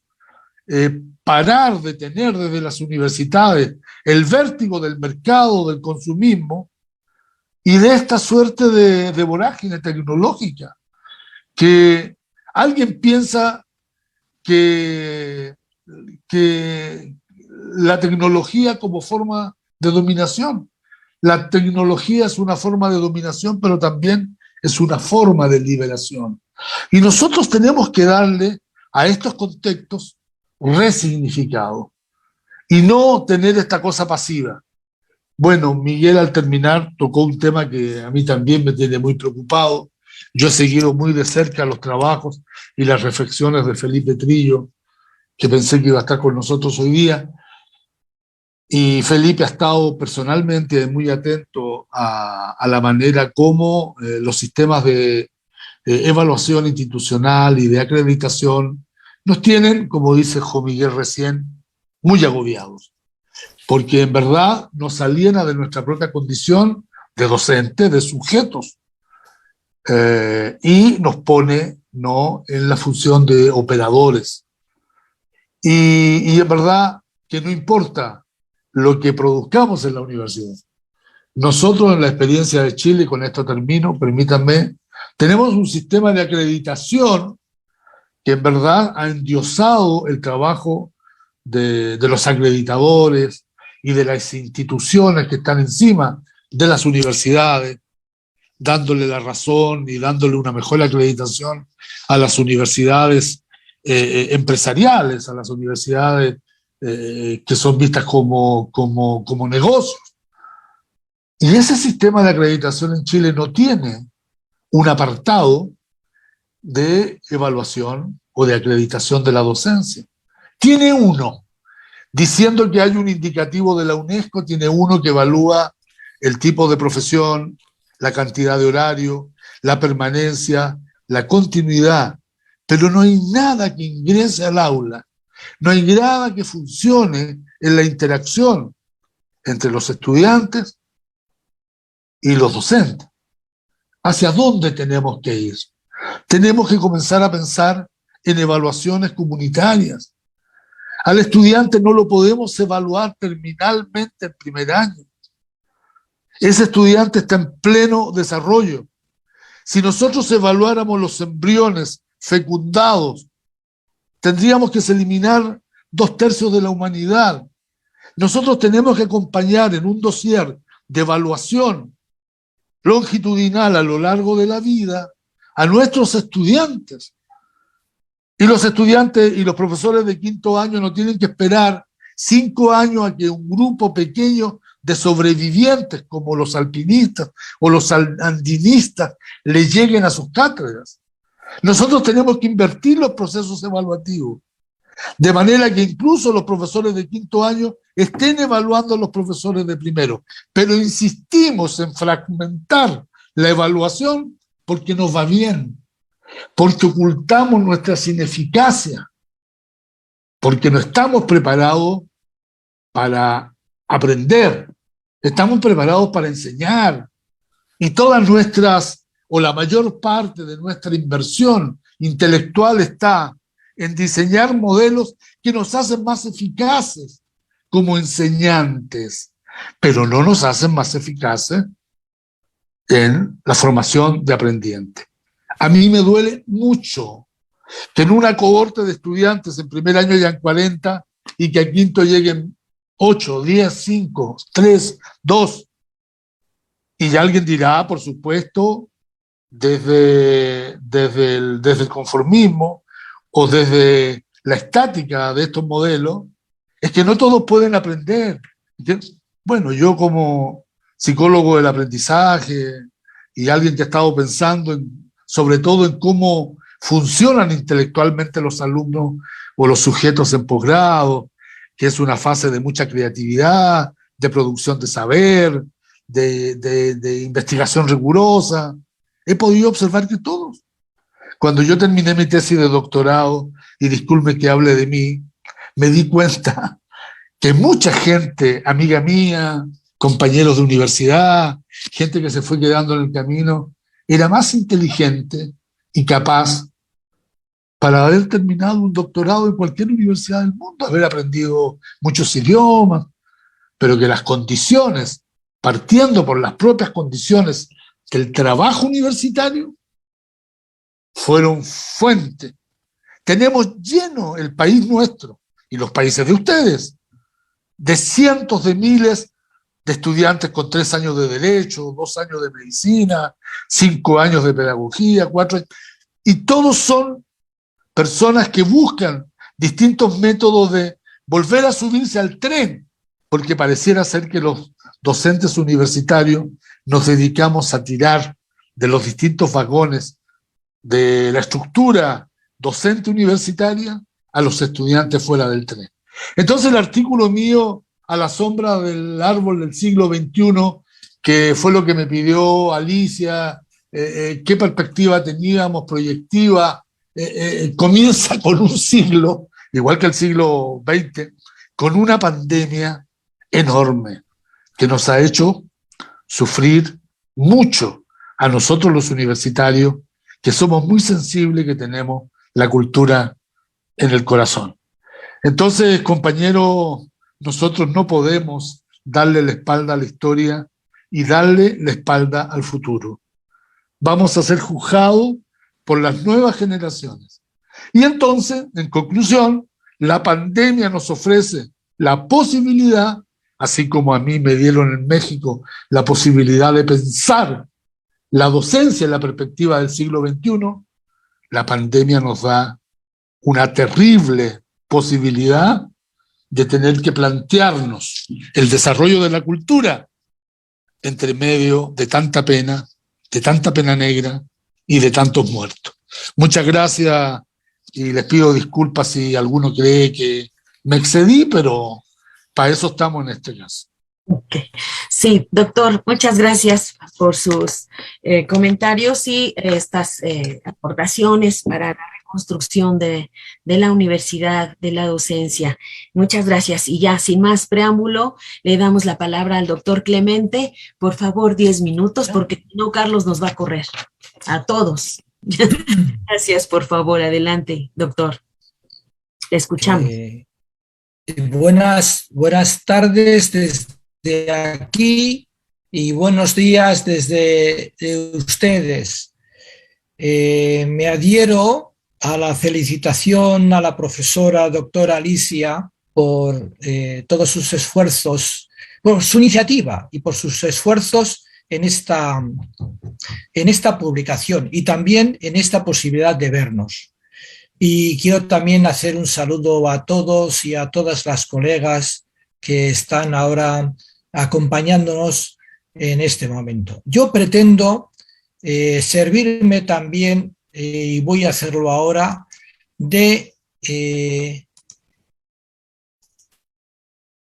parar de tener desde las universidades el vértigo del mercado, del consumismo y de esta suerte de vorágine tecnológica, que alguien piensa que la tecnología como forma de dominación. La tecnología es una forma de dominación, pero también es una forma de liberación. Y nosotros tenemos que darle a estos contextos resignificado y no tener esta cosa pasiva. Bueno, Miguel al terminar tocó un tema que a mí también me tiene muy preocupado. Yo he seguido muy de cerca los trabajos y las reflexiones de Felipe Trillo, que pensé que iba a estar con nosotros hoy día. Y Felipe ha estado personalmente muy atento a la manera como los sistemas de evaluación institucional y de acreditación nos tienen, como dice Jo Miguel recién, muy agobiados. Porque en verdad nos aliena de nuestra propia condición de docente, de sujetos, y nos pone, ¿no?, en la función de operadores. Y en verdad que no importa lo que produzcamos en la universidad. Nosotros en la experiencia de Chile, con esto termino, permítanme, tenemos un sistema de acreditación que en verdad ha endiosado el trabajo de los acreditadores y de las instituciones que están encima de las universidades, dándole la razón y dándole una mejor acreditación a las universidades empresariales, a las universidades que son vistas como negocios. Y ese sistema de acreditación en Chile no tiene un apartado de evaluación o de acreditación de la docencia. Tiene uno, diciendo que hay un indicativo de la UNESCO, tiene uno que evalúa el tipo de profesión, la cantidad de horario, la permanencia, la continuidad, pero no hay nada que ingrese al aula, no hay nada que funcione en la interacción entre los estudiantes y los docentes. ¿Hacia dónde tenemos que ir? Tenemos que comenzar a pensar en evaluaciones comunitarias. Al estudiante no lo podemos evaluar terminalmente el primer año. Ese estudiante está en pleno desarrollo. Si nosotros evaluáramos los embriones fecundados, tendríamos que eliminar 2/3 de la humanidad. Nosotros tenemos que acompañar en un dossier de evaluación longitudinal a lo largo de la vida a nuestros estudiantes. Y los estudiantes y los profesores de 5º año no tienen que esperar 5 años a que un grupo pequeño de sobrevivientes como los alpinistas o los andinistas les lleguen a sus cátedras. Nosotros tenemos que invertir los procesos evaluativos, de manera que incluso los profesores de 5º año estén evaluando a los profesores de primero. Pero insistimos en fragmentar la evaluación porque nos va bien, porque ocultamos nuestras ineficacias, porque no estamos preparados para aprender, estamos preparados para enseñar. Y todas nuestras, o la mayor parte de nuestra inversión intelectual está en diseñar modelos que nos hacen más eficaces como enseñantes, pero no nos hacen más eficaces en la formación de aprendientes. A mí me duele mucho que en una cohorte de estudiantes en primer año hayan 40 y que a quinto lleguen 8, 10, 5, 3, 2. Y ya alguien dirá, por supuesto, desde el conformismo o desde la estática de estos modelos, es que no todos pueden aprender. Bueno, yo como psicólogo del aprendizaje y alguien que ha estado pensando sobre todo en cómo funcionan intelectualmente los alumnos o los sujetos en posgrado, que es una fase de mucha creatividad, de producción de saber, de investigación rigurosa, he podido observar que todos. Cuando yo terminé mi tesis de doctorado, y disculpe que hable de mí, me di cuenta que mucha gente, amiga mía, compañeros de universidad, gente que se fue quedando en el camino, era más inteligente y capaz para haber terminado un doctorado en cualquier universidad del mundo, haber aprendido muchos idiomas, pero que las condiciones, partiendo por las propias condiciones del trabajo universitario, fueron fuente. Tenemos lleno el país nuestro y los países de ustedes de cientos de miles de estudiantes con 3 años de derecho, 2 años de medicina, 5 años de pedagogía, 4 años, y todos son personas que buscan distintos métodos de volver a subirse al tren, porque pareciera ser que los docentes universitarios nos dedicamos a tirar de los distintos vagones de la estructura docente universitaria a los estudiantes fuera del tren. Entonces el artículo mío, A la sombra del árbol del siglo XXI, que fue lo que me pidió Alicia, qué perspectiva teníamos, proyectiva, comienza con un siglo, igual que el siglo XX, con una pandemia enorme que nos ha hecho sufrir mucho a nosotros los universitarios, que somos muy sensibles, que tenemos la cultura en el corazón. Entonces, compañeros, nosotros no podemos darle la espalda a la historia y darle la espalda al futuro. Vamos a ser juzgados por las nuevas generaciones. Y entonces, en conclusión, la pandemia nos ofrece la posibilidad, así como a mí me dieron en México la posibilidad de pensar la docencia en la perspectiva del siglo XXI, la pandemia nos da una terrible posibilidad de tener que plantearnos el desarrollo de la cultura entre medio de tanta pena negra y de tantos muertos. Muchas gracias y les pido disculpas si alguno cree que me excedí, pero para eso estamos en este caso. Okay. Sí, doctor, muchas gracias por sus comentarios y estas aportaciones para la reconstrucción de la universidad, de la docencia. Muchas gracias. Y ya, sin más preámbulo, le damos la palabra al doctor Clemente. Por favor, 10 minutos, porque si no, Carlos nos va a correr. A todos. Gracias, por favor. Adelante, doctor. Le escuchamos. Buenas tardes desde aquí y buenos días desde ustedes. Me adhiero a la felicitación a la profesora doctora Alicia por todos sus esfuerzos, por su iniciativa y por sus esfuerzos en esta publicación y también en esta posibilidad de vernos. Y quiero también hacer un saludo a todos y a todas las colegas que están ahora acompañándonos en este momento. Yo pretendo servirme también, y voy a hacerlo ahora, de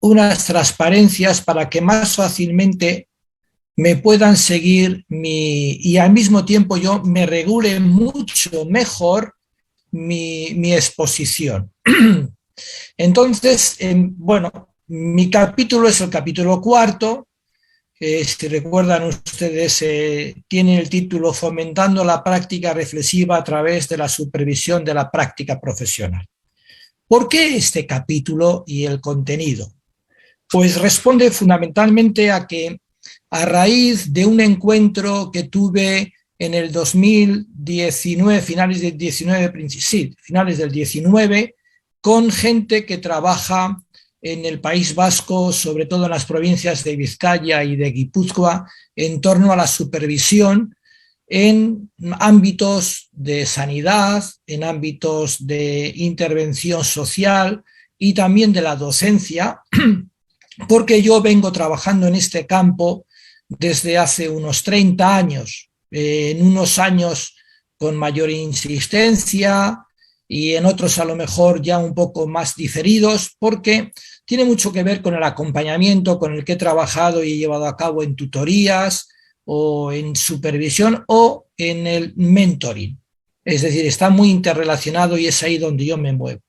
unas transparencias para que más fácilmente me puedan seguir y al mismo tiempo yo me regule mucho mejor mi exposición. Entonces, bueno, mi capítulo es el capítulo 4, si recuerdan ustedes, tiene el título Fomentando la práctica reflexiva a través de la supervisión de la práctica profesional. ¿Por qué este capítulo y el contenido? Pues responde fundamentalmente a que a raíz de un encuentro que tuve en el 2019, finales del 19, con gente que trabaja en el País Vasco, sobre todo en las provincias de Vizcaya y de Guipúzcoa, en torno a la supervisión en ámbitos de sanidad, en ámbitos de intervención social y también de la docencia, porque yo vengo trabajando en este campo desde hace unos 30 años, en unos años con mayor insistencia y en otros a lo mejor ya un poco más diferidos, porque tiene mucho que ver con el acompañamiento con el que he trabajado y he llevado a cabo en tutorías o en supervisión o en el mentoring. Es decir, está muy interrelacionado y es ahí donde yo me muevo.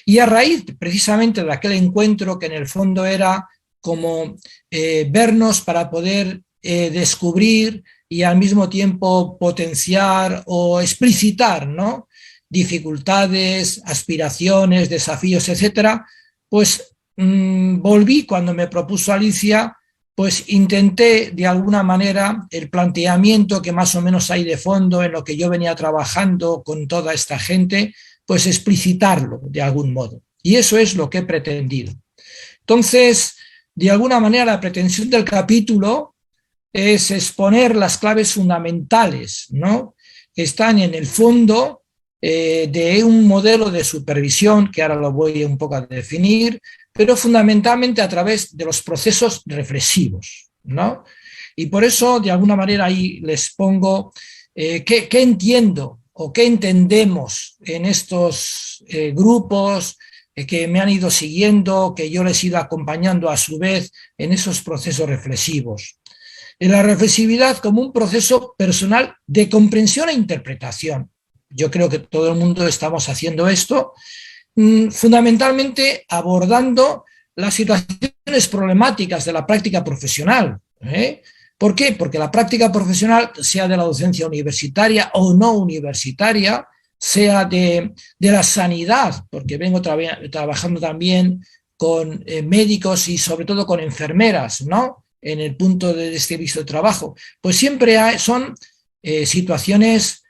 Y a raíz precisamente de aquel encuentro, que en el fondo era como vernos para poder descubrir y al mismo tiempo potenciar o explicitar, ¿no?, dificultades, aspiraciones, desafíos, etcétera, pues volví cuando me propuso Alicia, pues intenté de alguna manera el planteamiento que más o menos hay de fondo en lo que yo venía trabajando con toda esta gente, pues explicitarlo de algún modo. Y eso es lo que he pretendido. Entonces, de alguna manera la pretensión del capítulo es exponer las claves fundamentales, ¿no?, que están en el fondo de un modelo de supervisión, que ahora lo voy un poco a definir, pero fundamentalmente a través de los procesos reflexivos, ¿no? Y por eso, de alguna manera, ahí les pongo qué entiendo o qué entendemos en estos grupos que me han ido siguiendo, que yo les he ido acompañando a su vez en esos procesos reflexivos. En la reflexividad como un proceso personal de comprensión e interpretación. Yo creo que todo el mundo estamos haciendo esto, fundamentalmente abordando las situaciones problemáticas de la práctica profesional. ¿Por qué? Porque la práctica profesional, sea de la docencia universitaria o no universitaria, sea de la sanidad, porque vengo trabajando también con médicos y sobre todo con enfermeras, ¿no?, en el punto de este visto de trabajo, pues siempre son situaciones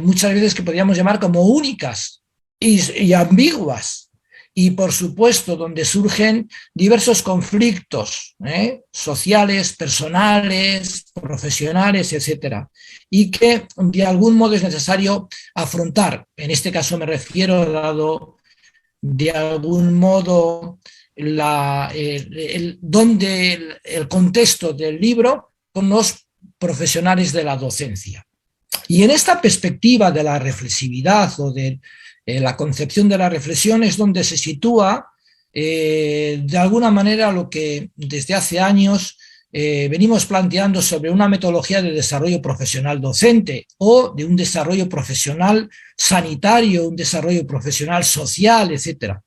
muchas veces que podríamos llamar como únicas y ambiguas. y, por supuesto, donde surgen diversos conflictos sociales, personales, profesionales, etcétera, y que de algún modo es necesario afrontar. En este caso me refiero, dado de algún modo el contexto del libro, con los profesionales de la docencia. Y en esta perspectiva de la reflexividad o de la concepción de la reflexión es donde se sitúa de alguna manera lo que desde hace años venimos planteando sobre una metodología de desarrollo profesional docente o de un desarrollo profesional sanitario, un desarrollo profesional social, etcétera.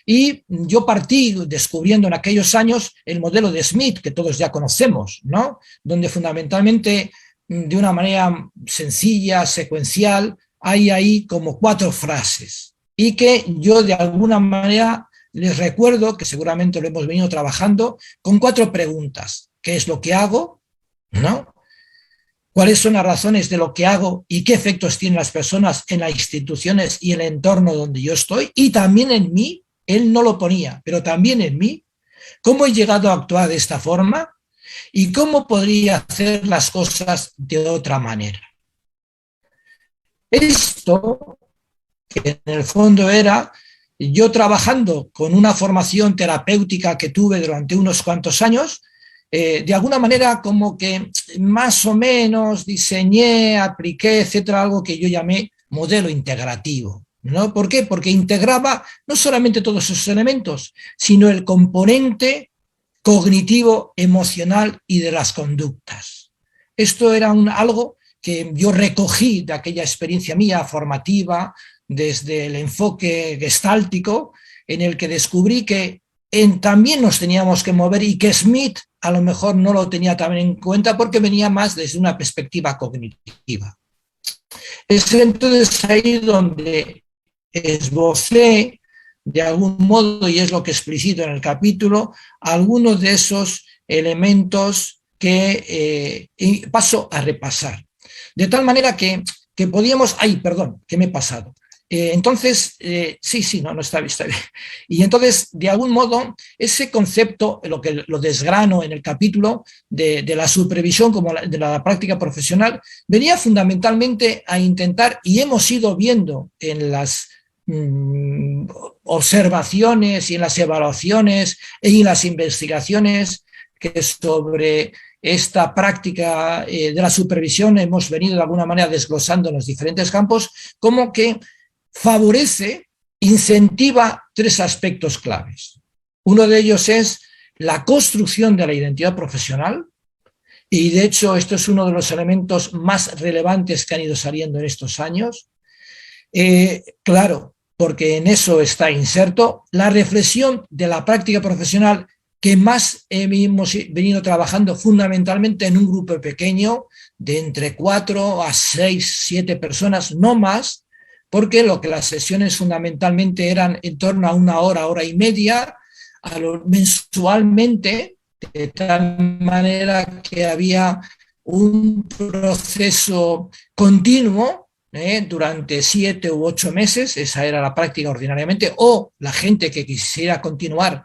Y yo partí descubriendo en aquellos años el modelo de Smith, que todos ya conocemos, ¿no? Donde fundamentalmente, de una manera sencilla, secuencial, hay ahí como 4 frases y que yo de alguna manera les recuerdo, que seguramente lo hemos venido trabajando, con 4 preguntas. ¿Qué es lo que hago? ¿No? ¿Cuáles son las razones de lo que hago y qué efectos tienen las personas en las instituciones y el entorno donde yo estoy? Y también en mí, él no lo ponía, pero también en mí. ¿Cómo he llegado a actuar de esta forma? ¿Y cómo podría hacer las cosas de otra manera? Esto, que en el fondo era yo trabajando con una formación terapéutica que tuve durante unos cuantos años, de alguna manera como que más o menos diseñé, apliqué, etcétera, algo que yo llamé modelo integrativo, ¿no? ¿Por qué? Porque integraba no solamente todos esos elementos, sino el componente cognitivo, emocional y de las conductas. Esto era algo que yo recogí de aquella experiencia mía formativa desde el enfoque gestáltico, en el que descubrí que también nos teníamos que mover y que Smith a lo mejor no lo tenía también en cuenta porque venía más desde una perspectiva cognitiva. Es entonces ahí donde esbocé de algún modo, y es lo que explicito en el capítulo, algunos de esos elementos que paso a repasar. De tal manera que podíamos... ¡Ay, perdón! ¿Qué me he pasado? Entonces, no está bien. Y entonces, de algún modo, ese concepto, lo desgrano en el capítulo de la supervisión como de la práctica profesional, venía fundamentalmente a intentar, y hemos ido viendo en las observaciones y en las evaluaciones y en las investigaciones que sobre esta práctica de la supervisión hemos venido de alguna manera desglosando en los diferentes campos, como que favorece, incentiva 3 aspectos claves. Uno de ellos es la construcción de la identidad profesional, y de hecho esto es uno de los elementos más relevantes que han ido saliendo en estos años. Claro, porque en eso está inserto la reflexión de la práctica profesional que más hemos venido trabajando fundamentalmente en un grupo pequeño de entre 4 a 6, 7 personas, no más, porque lo que las sesiones fundamentalmente eran en torno a 1 hora, hora y media, mensualmente, de tal manera que había un proceso continuo durante 7 u 8 meses, esa era la práctica ordinariamente, o la gente que quisiera continuar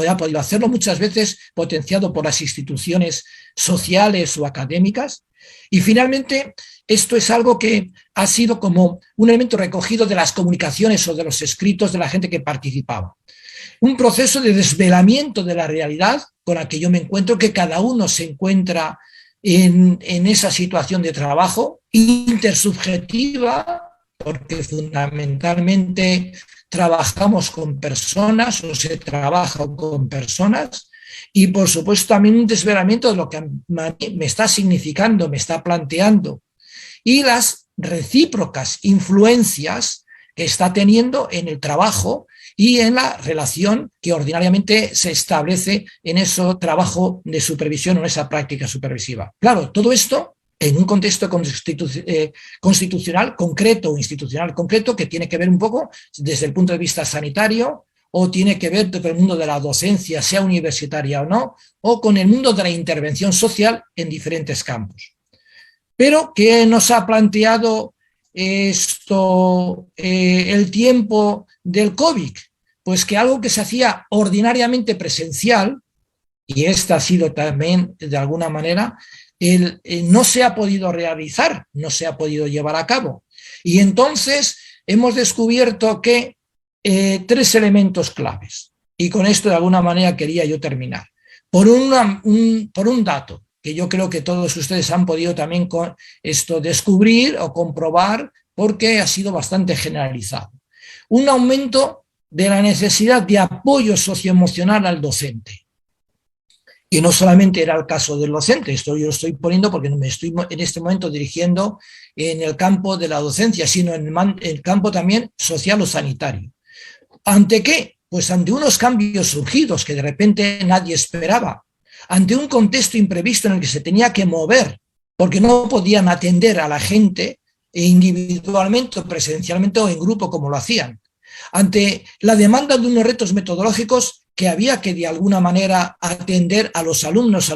ha podido hacerlo, muchas veces potenciado por las instituciones sociales o académicas. Y finalmente, esto es algo que ha sido como un elemento recogido de las comunicaciones o de los escritos de la gente que participaba. Un proceso de desvelamiento de la realidad con la que yo me encuentro, que cada uno se encuentra en esa situación de trabajo intersubjetiva, porque fundamentalmente trabajamos con personas o se trabaja con personas, y por supuesto también un desvelamiento de lo que me está significando, me está planteando, y las recíprocas influencias que está teniendo en el trabajo y en la relación que ordinariamente se establece en ese trabajo de supervisión o en esa práctica supervisiva. Claro, todo esto en un contexto constitucional concreto o institucional concreto que tiene que ver un poco desde el punto de vista sanitario, o tiene que ver con el mundo de la docencia, sea universitaria o no, o con el mundo de la intervención social en diferentes campos. Pero ¿qué nos ha planteado esto el tiempo del COVID? pues que algo que se hacía ordinariamente presencial, y esta ha sido también de alguna manera, no se ha podido realizar, no se ha podido llevar a cabo. Y entonces hemos descubierto que 3 elementos claves, y con esto de alguna manera quería yo terminar. Por un dato que yo creo que todos ustedes han podido también con esto descubrir o comprobar, porque ha sido bastante generalizado. Un aumento de la necesidad de apoyo socioemocional al docente. Y no solamente era el caso del docente, esto yo lo estoy poniendo porque me estoy en este momento dirigiendo en el campo de la docencia, sino en el campo también social o sanitario. ¿Ante qué? Pues ante unos cambios surgidos que de repente nadie esperaba, ante un contexto imprevisto en el que se tenía que mover, porque no podían atender a la gente individualmente o presencialmente o en grupo como lo hacían, ante la demanda de unos retos metodológicos que había que de alguna manera atender a los alumnos,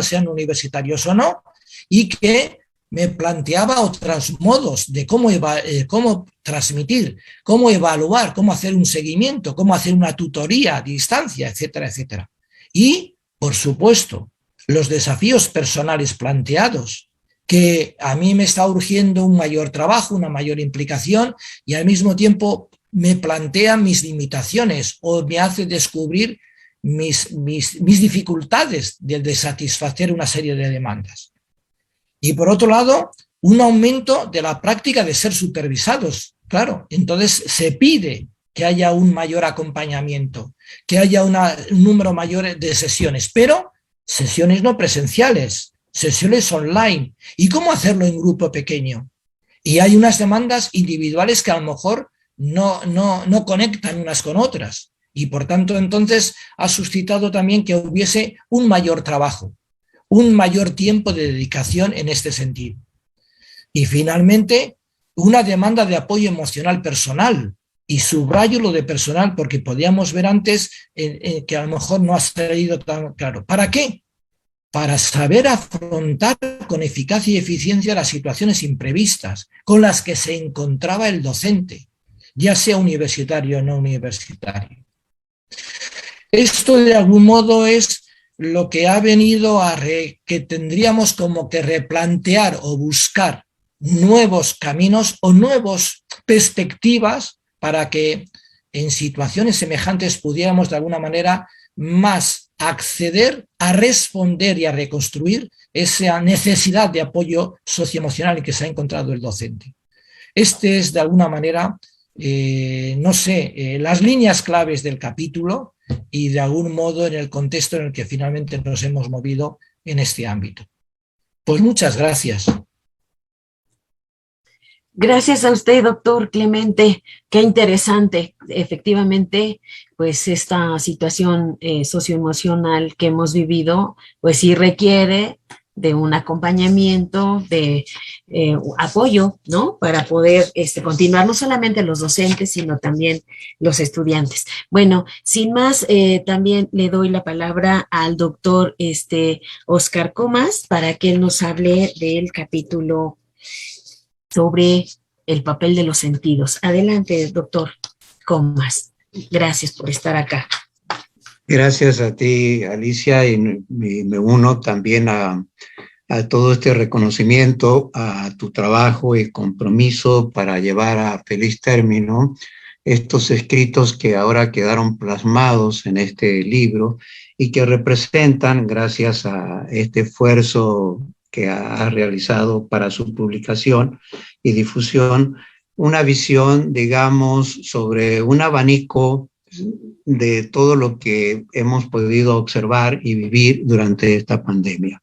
sean universitarios o no, y que me planteaba otros modos de cómo transmitir, cómo evaluar, cómo hacer un seguimiento, cómo hacer una tutoría a distancia, etcétera, etcétera. Y, por supuesto, los desafíos personales planteados, que a mí me está urgiendo un mayor trabajo, una mayor implicación, y al mismo tiempo me plantea mis limitaciones o me hace descubrir mis dificultades de satisfacer una serie de demandas. Y por otro lado, un aumento de la práctica de ser supervisados. Claro, entonces se pide que haya un mayor acompañamiento, que haya un número mayor de sesiones, pero sesiones no presenciales, sesiones online. ¿Y cómo hacerlo en grupo pequeño? Y hay unas demandas individuales que a lo mejor no conectan unas con otras, y por tanto entonces ha suscitado también que hubiese un mayor trabajo, un mayor tiempo de dedicación en este sentido. Y finalmente, una demanda de apoyo emocional personal, y subrayo lo de personal porque podíamos ver antes que a lo mejor no ha salido tan claro. ¿Para qué? Para saber afrontar con eficacia y eficiencia las situaciones imprevistas con las que se encontraba el docente, ya sea universitario o no universitario. Esto de algún modo es lo que ha venido que tendríamos como que replantear o buscar nuevos caminos o nuevas perspectivas para que en situaciones semejantes pudiéramos de alguna manera más acceder a responder y a reconstruir esa necesidad de apoyo socioemocional en que se ha encontrado el docente. Este es de alguna manera las líneas claves del capítulo y de algún modo en el contexto en el que finalmente nos hemos movido en este ámbito. Pues muchas gracias. Gracias a usted, doctor Clemente. Qué interesante. Efectivamente, pues esta situación socioemocional que hemos vivido, pues sí requiere de un acompañamiento, de apoyo, ¿no? Para poder continuar, no solamente los docentes, sino también los estudiantes. Bueno, sin más, también le doy la palabra al doctor Óscar Comas para que él nos hable del capítulo sobre el papel de los sentidos. Adelante, doctor Comas. Gracias por estar acá. Gracias a ti, Alicia, y me uno también a todo este reconocimiento a tu trabajo y compromiso para llevar a feliz término estos escritos que ahora quedaron plasmados en este libro y que representan, gracias a este esfuerzo que ha realizado para su publicación y difusión, una visión, digamos, sobre un abanico de todo lo que hemos podido observar y vivir durante esta pandemia.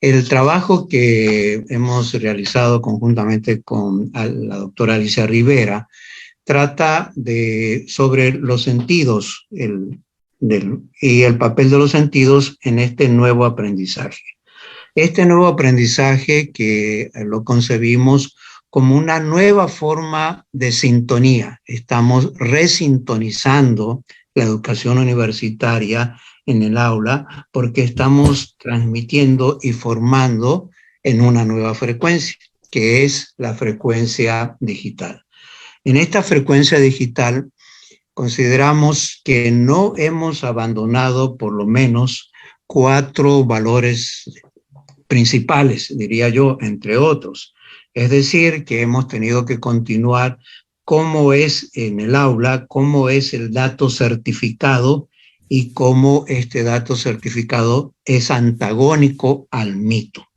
El trabajo que hemos realizado conjuntamente con la doctora Alicia Rivera trata sobre los sentidos y el papel de los sentidos en este nuevo aprendizaje. Este nuevo aprendizaje que lo concebimos como una nueva forma de sintonía. Estamos resintonizando la educación universitaria en el aula porque estamos transmitiendo y formando en una nueva frecuencia, que es la frecuencia digital. En esta frecuencia digital consideramos que no hemos abandonado por lo menos 4 valores principales, diría yo, entre otros. Es decir, que hemos tenido que continuar cómo es en el aula, cómo es el dato certificado y cómo este dato certificado es antagónico al mito.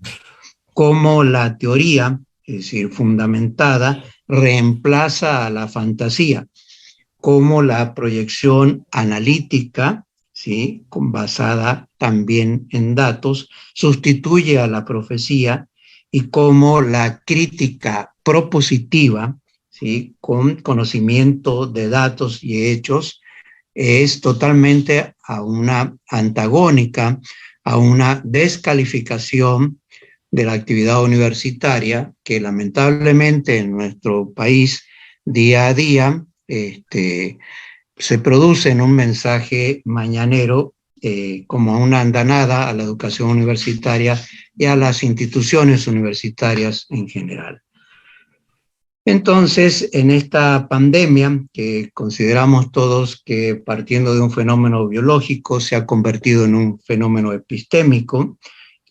Cómo la teoría, es decir, fundamentada, reemplaza a la fantasía. Cómo la proyección analítica, ¿sí?, basada también en datos, sustituye a la profecía, y cómo la crítica propositiva, ¿sí?, con conocimiento de datos y hechos, es totalmente antagónica a una descalificación de la actividad universitaria que lamentablemente en nuestro país día a día se produce en un mensaje mañanero como una andanada a la educación universitaria y a las instituciones universitarias en general. Entonces, en esta pandemia, que consideramos todos que partiendo de un fenómeno biológico se ha convertido en un fenómeno epistémico,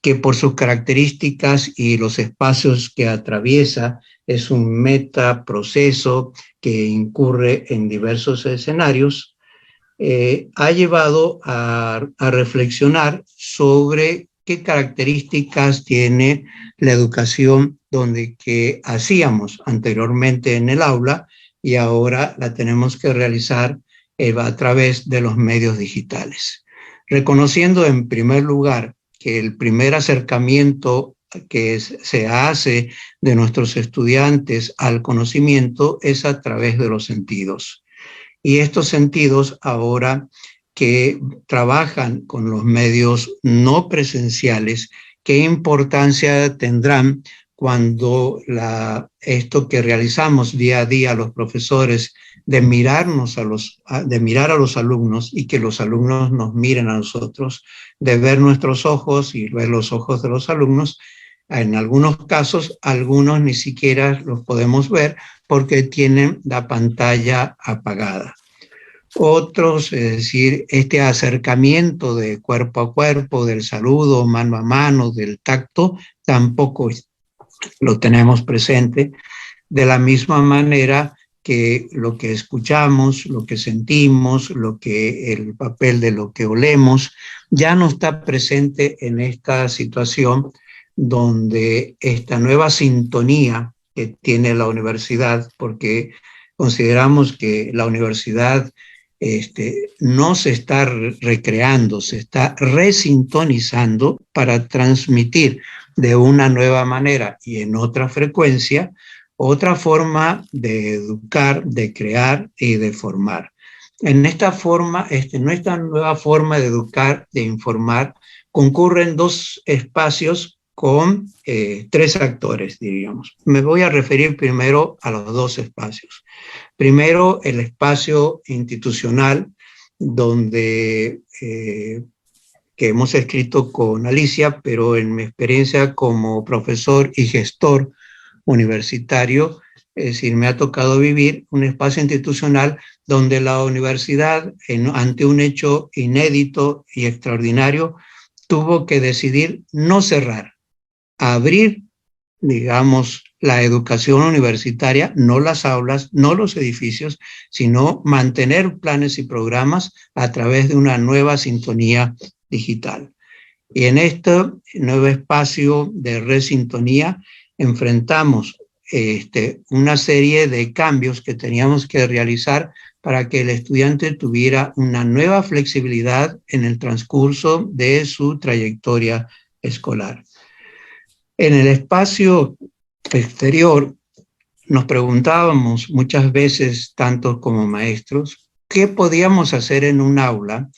que por sus características y los espacios que atraviesa es un metaproceso que incurre en diversos escenarios, ha llevado a reflexionar sobre qué características tiene la educación que hacíamos anteriormente en el aula y ahora la tenemos que realizar a través de los medios digitales. Reconociendo en primer lugar que el primer acercamiento que se hace de nuestros estudiantes al conocimiento es a través de los sentidos. Y estos sentidos ahora que trabajan con los medios no presenciales, ¿qué importancia tendrán cuando esto que realizamos día a día los profesores de mirar a los alumnos y que los alumnos nos miren a nosotros, de ver nuestros ojos y ver los ojos de los alumnos? En algunos casos, algunos ni siquiera los podemos ver porque tienen la pantalla apagada. Otros, es decir, este acercamiento de cuerpo a cuerpo, del saludo mano a mano, del tacto, tampoco lo tenemos presente, de la misma manera que lo que escuchamos, lo que sentimos, el papel de lo que olemos, ya no está presente en esta situación donde esta nueva sintonía que tiene la universidad, porque consideramos que la universidad no se está recreando, se está resintonizando para transmitir de una nueva manera y en otra frecuencia, otra forma de educar, de crear y de formar. En esta nueva forma de educar, de informar, concurren 2 espacios con 3 actores, diríamos. Me voy a referir primero a los 2 espacios. Primero, el espacio institucional, donde que hemos escrito con Alicia, pero en mi experiencia como profesor y gestor universitario, es decir, me ha tocado vivir un espacio institucional donde la universidad, ante un hecho inédito y extraordinario, tuvo que decidir no cerrar, abrir, digamos, la educación universitaria, no las aulas, no los edificios, sino mantener planes y programas a través de una nueva sintonía digital. Y en este nuevo espacio de resintonía enfrentamos una serie de cambios que teníamos que realizar para que el estudiante tuviera una nueva flexibilidad en el transcurso de su trayectoria escolar. En el espacio exterior nos preguntábamos muchas veces, tanto como maestros, qué podíamos hacer en un aula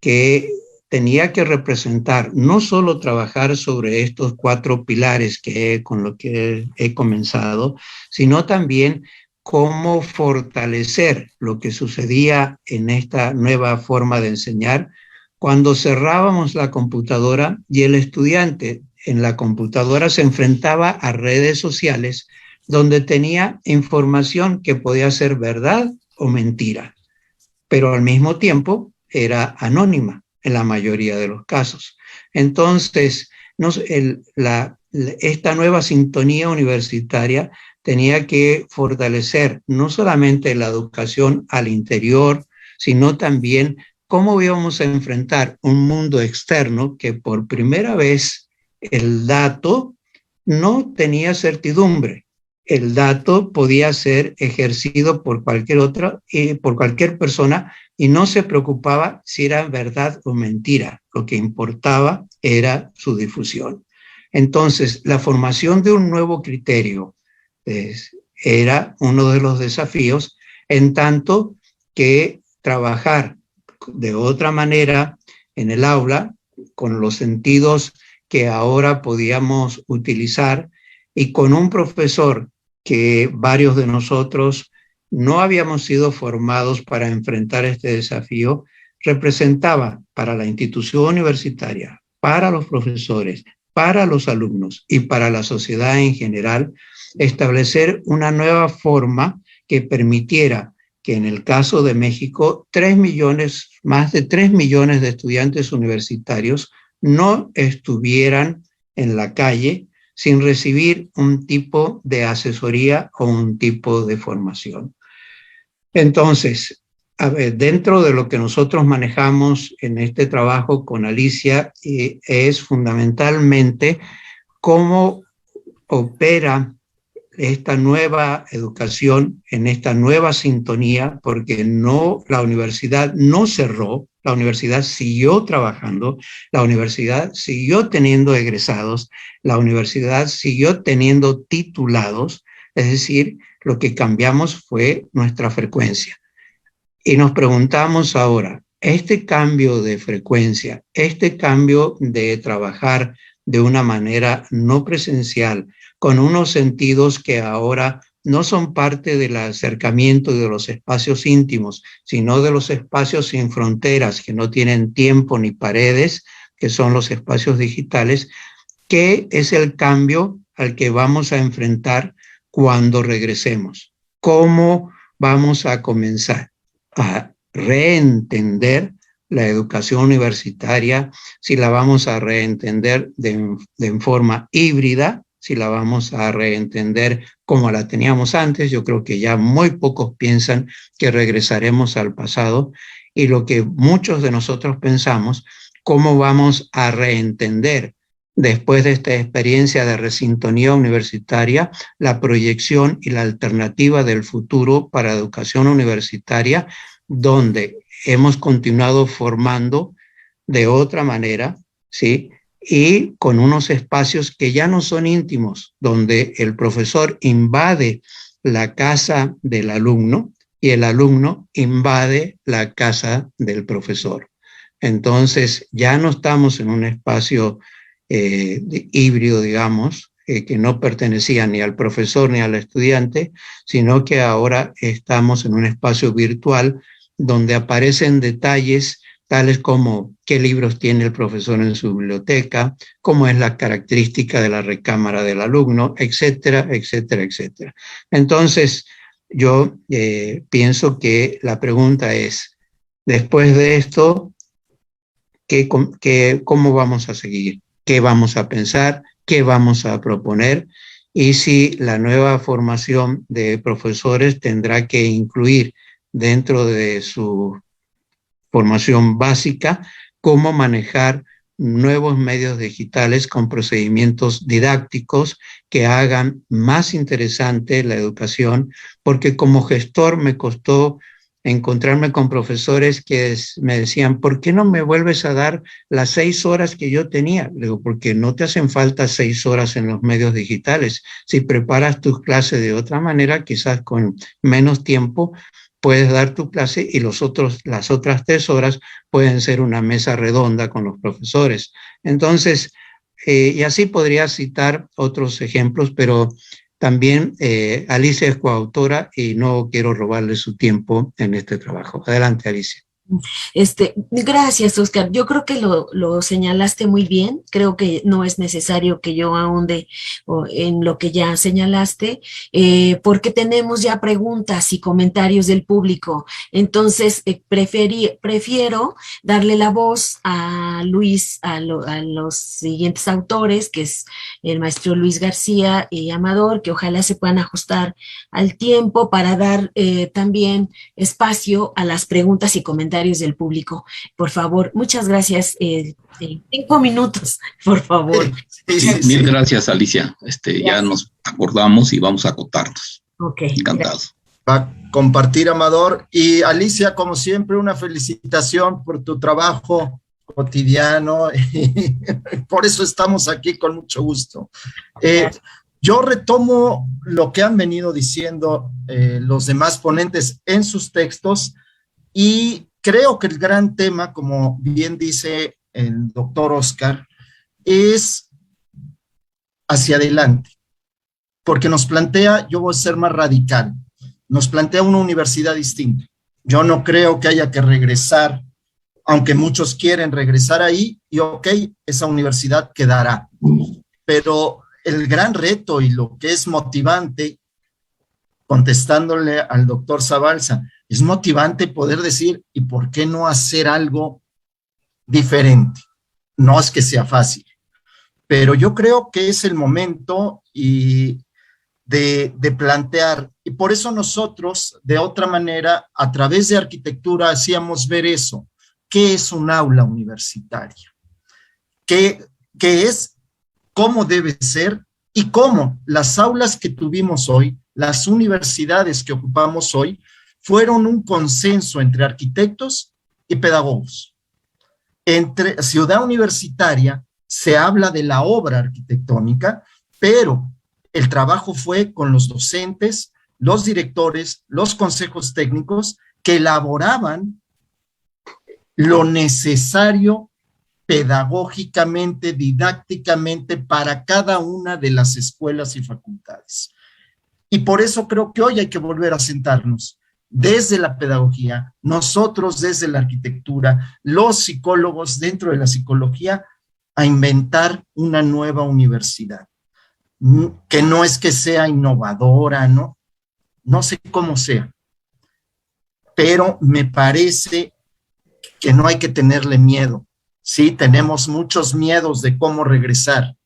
que tenía que representar, no solo trabajar sobre estos 4 pilares con los que he comenzado, sino también cómo fortalecer lo que sucedía en esta nueva forma de enseñar cuando cerrábamos la computadora y el estudiante en la computadora se enfrentaba a redes sociales donde tenía información que podía ser verdad o mentira. pero al mismo tiempo era anónima en la mayoría de los casos. Entonces, esta nueva sintonía universitaria tenía que fortalecer no solamente la educación al interior, sino también cómo íbamos a enfrentar un mundo externo que por primera vez el dato no tenía certidumbre. El dato podía ser ejercido por por cualquier persona, y no se preocupaba si era verdad o mentira. Lo que importaba era su difusión. Entonces, la formación de un nuevo criterio era uno de los desafíos, en tanto que trabajar de otra manera en el aula, con los sentidos que ahora podíamos utilizar, y con un profesor que varios de nosotros no habíamos sido formados para enfrentar este desafío, representaba para la institución universitaria, para los profesores, para los alumnos y para la sociedad en general, establecer una nueva forma que permitiera que en el caso de México, más de 3 millones de estudiantes universitarios no estuvieran en la calle sin recibir un tipo de asesoría o un tipo de formación. Entonces, dentro de lo que nosotros manejamos en este trabajo con Alicia, es fundamentalmente cómo opera esta nueva educación en esta nueva sintonía, porque la universidad no cerró, la universidad siguió trabajando, la universidad siguió teniendo egresados, la universidad siguió teniendo titulados, es decir, lo que cambiamos fue nuestra frecuencia. Y nos preguntamos ahora, este cambio de frecuencia, este cambio de trabajar de una manera no presencial, con unos sentidos que ahora no son parte del acercamiento de los espacios íntimos, sino de los espacios sin fronteras, que no tienen tiempo ni paredes, que son los espacios digitales, ¿qué es el cambio al que vamos a enfrentar cuando regresemos? ¿Cómo vamos a comenzar a reentender la educación universitaria? Si la vamos a reentender de forma híbrida, si la vamos a reentender como la teníamos antes. Yo creo que ya muy pocos piensan que regresaremos al pasado, y lo que muchos de nosotros pensamos, cómo vamos a reentender después de esta experiencia de resintonía universitaria, la proyección y la alternativa del futuro para educación universitaria, donde hemos continuado formando de otra manera, ¿sí? Y con unos espacios que ya no son íntimos, donde el profesor invade la casa del alumno y el alumno invade la casa del profesor. Entonces, ya no estamos en un espacio híbrido, digamos, que no pertenecía ni al profesor ni al estudiante, sino que ahora estamos en un espacio virtual donde aparecen detalles tales como qué libros tiene el profesor en su biblioteca, cómo es la característica de la recámara del alumno, etcétera, etcétera, etcétera. Entonces, yo pienso que la pregunta es, después de esto, ¿cómo vamos a seguir? ¿Qué vamos a pensar? ¿Qué vamos a proponer? Y si la nueva formación de profesores tendrá que incluir dentro de su formación básica cómo manejar nuevos medios digitales con procedimientos didácticos que hagan más interesante la educación, porque como gestor me costó encontrarme con profesores que me decían, ¿por qué no me vuelves a dar las 6 horas que yo tenía? Le digo, porque no te hacen falta 6 horas en los medios digitales. Si preparas tus clases de otra manera, quizás con menos tiempo, puedes dar tu clase, y las otras 3 horas pueden ser una mesa redonda con los profesores. Entonces, y así podría citar otros ejemplos, pero también Alicia es coautora y no quiero robarle su tiempo en este trabajo. Adelante, Alicia. Gracias, Oscar. Yo creo que lo señalaste muy bien. Creo que no es necesario que yo ahonde en lo que ya señalaste, porque tenemos ya preguntas y comentarios del público. Entonces, prefiero darle la voz a Luis, a los siguientes autores, que es el maestro Luis García y Amador, que ojalá se puedan ajustar al tiempo para dar también espacio a las preguntas y comentarios del público. Por favor, muchas gracias. 5 minutos, por favor. Mil gracias, Alicia. Ya nos acordamos y vamos a acotarnos. Ok. Encantados. Va a compartir, Amador. Y Alicia, como siempre, una felicitación por tu trabajo cotidiano. Por eso estamos aquí con mucho gusto. Yo retomo lo que han venido diciendo los demás ponentes en sus textos y creo que el gran tema, como bien dice el doctor Oscar, es hacia adelante, porque nos plantea, yo voy a ser más radical, nos plantea una universidad distinta. Yo no creo que haya que regresar, aunque muchos quieren regresar ahí, y ok, esa universidad quedará. Pero el gran reto y lo que es motivante, contestándole al doctor Zabalza, es motivante poder decir, ¿y por qué no hacer algo diferente? No es que sea fácil, pero yo creo que es el momento de plantear, y por eso nosotros, de otra manera, a través de arquitectura, hacíamos ver eso. ¿Qué es un aula universitaria? ¿Qué es? ¿Cómo debe ser? Y cómo las aulas que tuvimos hoy, las universidades que ocupamos hoy, fueron un consenso entre arquitectos y pedagogos. Entre Ciudad Universitaria se habla de la obra arquitectónica, pero el trabajo fue con los docentes, los directores, los consejos técnicos que elaboraban lo necesario pedagógicamente, didácticamente para cada una de las escuelas y facultades. Y por eso creo que hoy hay que volver a sentarnos desde la pedagogía, nosotros desde la arquitectura, los psicólogos dentro de la psicología, a inventar una nueva universidad, que no es que sea innovadora, no sé cómo sea, pero me parece que no hay que tenerle miedo. Sí, tenemos muchos miedos de cómo regresar,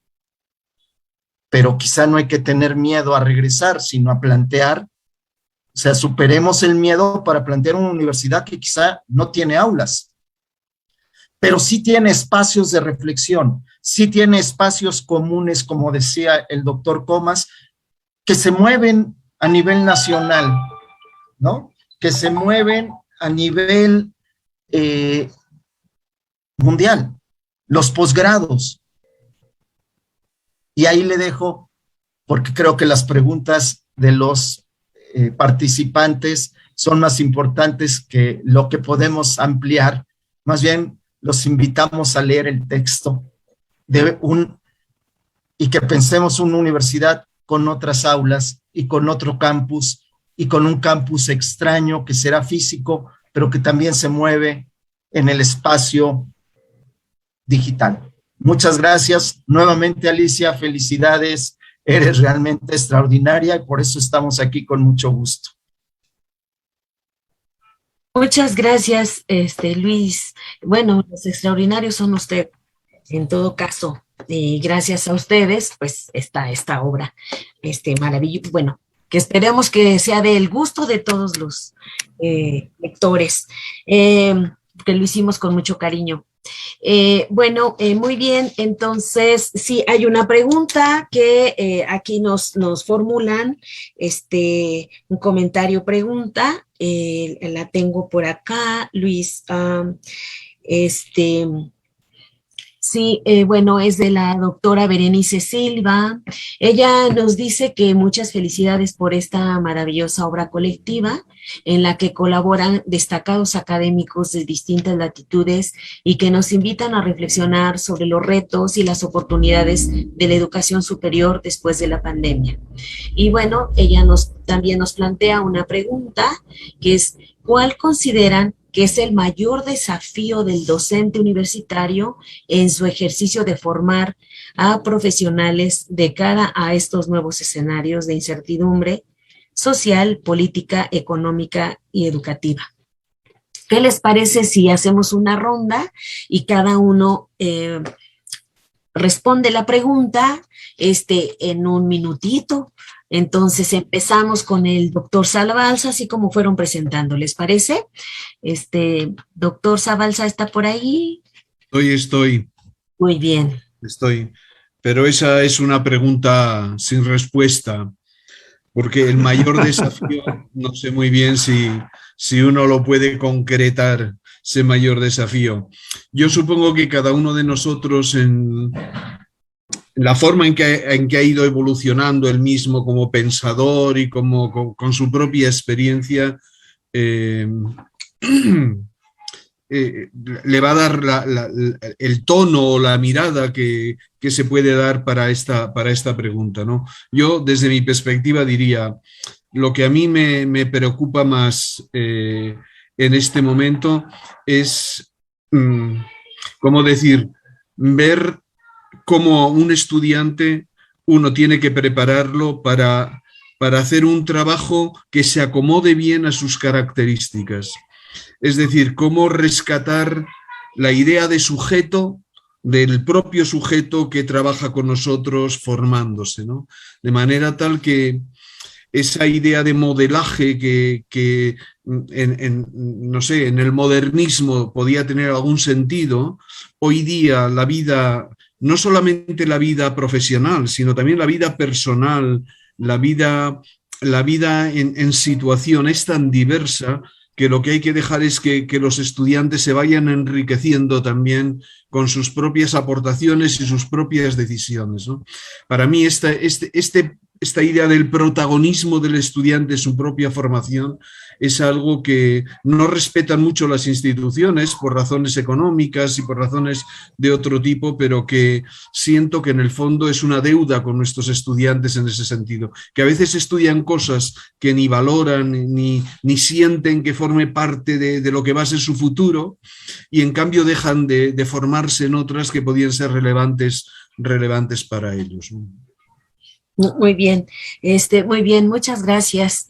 pero quizá no hay que tener miedo a regresar, sino a plantear. O sea, superemos el miedo para plantear una universidad que quizá no tiene aulas, pero sí tiene espacios de reflexión, sí tiene espacios comunes, como decía el doctor Comas, que se mueven a nivel nacional, ¿no? Que se mueven a nivel mundial, los posgrados. Y ahí le dejo, porque creo que las preguntas de los participantes son más importantes que lo que podemos ampliar. Más bien, los invitamos a leer el texto y que pensemos una universidad con otras aulas y con otro campus y con un campus extraño que será físico, pero que también se mueve en el espacio digital. Muchas gracias. Nuevamente, Alicia, felicidades. Eres realmente extraordinaria y por eso estamos aquí con mucho gusto. Muchas gracias, Luis. Bueno, los extraordinarios son usted, en todo caso. Y gracias a ustedes, pues, está esta obra, maravilloso. Bueno, que esperemos que sea del gusto de todos los lectores, que lo hicimos con mucho cariño. Muy bien, entonces sí, hay una pregunta que aquí nos formulan, un comentario pregunta, la tengo por acá, Luis, sí, es de la doctora Berenice Silva. Ella nos dice que muchas felicidades por esta maravillosa obra colectiva en la que colaboran destacados académicos de distintas latitudes y que nos invitan a reflexionar sobre los retos y las oportunidades de la educación superior después de la pandemia. Y bueno, ella también nos plantea una pregunta que es, ¿cuál consideran que es el mayor desafío del docente universitario en su ejercicio de formar a profesionales de cara a estos nuevos escenarios de incertidumbre social, política, económica y educativa. ¿Qué les parece si hacemos una ronda y cada uno responde la pregunta en un minutito? Entonces empezamos con el doctor Zabalza, así como fueron presentando, ¿les parece? Doctor Zabalza, ¿está por ahí? Estoy. Muy bien. Estoy. Pero esa es una pregunta sin respuesta, porque el mayor desafío, no sé muy bien si uno lo puede concretar, ese mayor desafío. Yo supongo que cada uno de nosotros en la forma en que ha ido evolucionando él mismo como pensador y con su propia experiencia, le va a dar el tono o la mirada que se puede dar para esta pregunta, ¿no? Yo, desde mi perspectiva, diría, lo que a mí me preocupa más en este momento es, ¿cómo decir?, ver cómo un estudiante uno tiene que prepararlo para hacer un trabajo que se acomode bien a sus características. Es decir, cómo rescatar la idea de sujeto del propio sujeto que trabaja con nosotros formándose, ¿no? De manera tal que esa idea de modelaje que no sé, en el modernismo podía tener algún sentido, hoy día la vida, no solamente la vida profesional, sino también la vida personal, la vida en situación es tan diversa que lo que hay que dejar es que los estudiantes se vayan enriqueciendo también con sus propias aportaciones y sus propias decisiones, ¿no? Para mí esta idea del protagonismo del estudiante en su propia formación es algo que no respetan mucho las instituciones por razones económicas y por razones de otro tipo, pero que siento que en el fondo es una deuda con nuestros estudiantes en ese sentido, que a veces estudian cosas que ni valoran ni sienten que forme parte de lo que va a ser su futuro, y en cambio dejan de formarse en otras que podían ser relevantes para ellos, ¿no? Muy bien, muy bien, muchas gracias.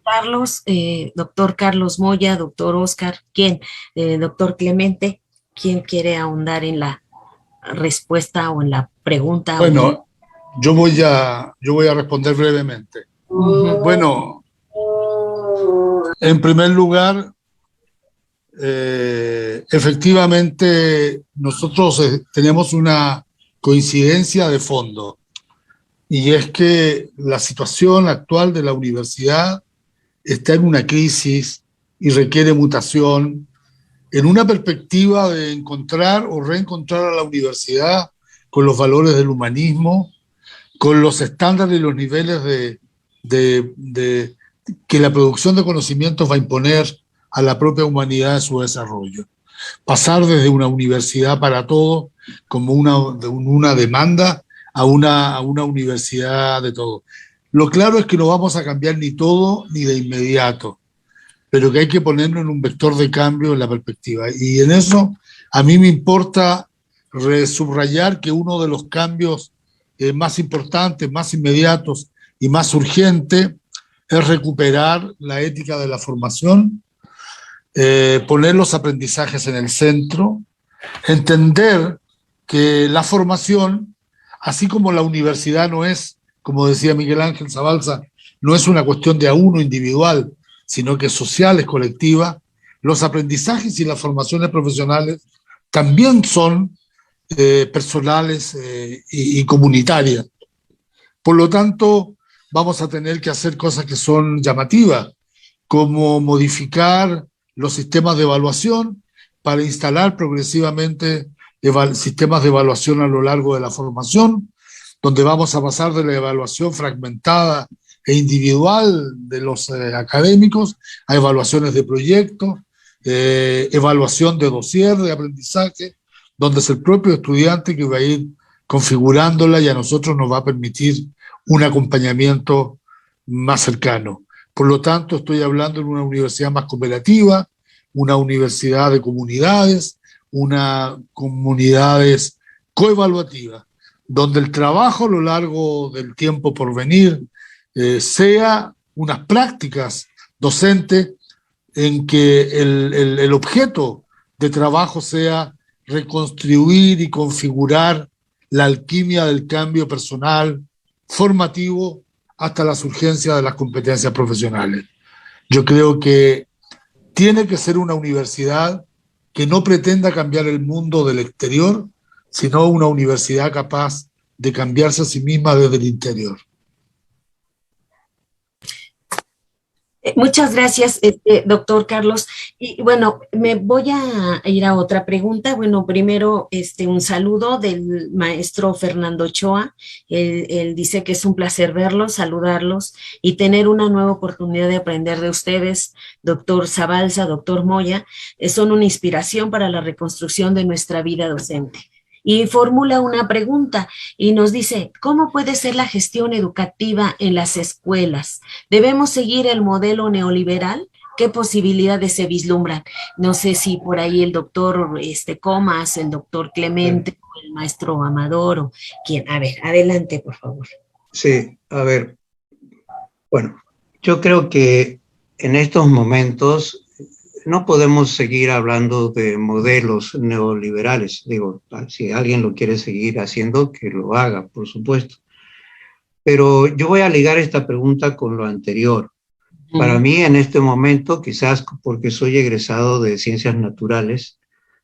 Carlos, doctor Carlos Moya, doctor Oscar, ¿quién? Doctor Clemente, ¿quién quiere ahondar en la respuesta o en la pregunta? Bueno, yo voy a responder brevemente. Bueno, en primer lugar, efectivamente nosotros tenemos una coincidencia de fondo, y es que la situación actual de la universidad está en una crisis y requiere mutación en una perspectiva de encontrar o reencontrar a la universidad con los valores del humanismo, con los estándares y los niveles que la producción de conocimientos va a imponer a la propia humanidad en su desarrollo. Pasar desde una universidad para todos como una demanda a una universidad de todo. Lo claro es que no vamos a cambiar ni todo ni de inmediato, pero que hay que ponernos en un vector de cambio en la perspectiva. Y en eso a mí me importa subrayar que uno de los cambios más importantes, más inmediatos y más urgentes es recuperar la ética de la formación, poner los aprendizajes en el centro, entender que la formación, así como la universidad no es, como decía Miguel Ángel Zabalza, no es una cuestión de a uno individual, sino que es social, es colectiva, los aprendizajes y las formaciones profesionales también son personales y comunitarias. Por lo tanto, vamos a tener que hacer cosas que son llamativas, como modificar los sistemas de evaluación para instalar progresivamente sistemas de evaluación a lo largo de la formación, donde vamos a pasar de la evaluación fragmentada e individual de los académicos a evaluaciones de proyectos, evaluación de dossier de aprendizaje, donde es el propio estudiante que va a ir configurándola y a nosotros nos va a permitir un acompañamiento más cercano. Por lo tanto, estoy hablando de una universidad más cooperativa, una universidad de comunidades, una comunidades coevaluativas, donde el trabajo a lo largo del tiempo por venir sea unas prácticas docentes en que el objeto de trabajo sea reconstruir y configurar la alquimia del cambio personal, formativo, hasta las urgencias de las competencias profesionales. Yo creo que tiene que ser una universidad que no pretenda cambiar el mundo del exterior, sino una universidad capaz de cambiarse a sí misma desde el interior. Muchas gracias, doctor Carlos. Y bueno, me voy a ir a otra pregunta. Bueno, primero, un saludo del maestro Fernando Ochoa. Él dice que es un placer verlos, saludarlos y tener una nueva oportunidad de aprender de ustedes, doctor Zabalza, doctor Moya. Son una inspiración para la reconstrucción de nuestra vida docente. Y formula una pregunta y nos dice, ¿cómo puede ser la gestión educativa en las escuelas? ¿Debemos seguir el modelo neoliberal? ¿Qué posibilidades se vislumbran? No sé si por ahí el doctor Comas, el doctor Clemente, o el maestro Amador, o quien. A ver, adelante, por favor. Sí, a ver, bueno, yo creo que en estos momentos no podemos seguir hablando de modelos neoliberales. Digo, si alguien lo quiere seguir haciendo, que lo haga, por supuesto. Pero yo voy a ligar esta pregunta con lo anterior. Para mí, en este momento, quizás porque soy egresado de Ciencias Naturales,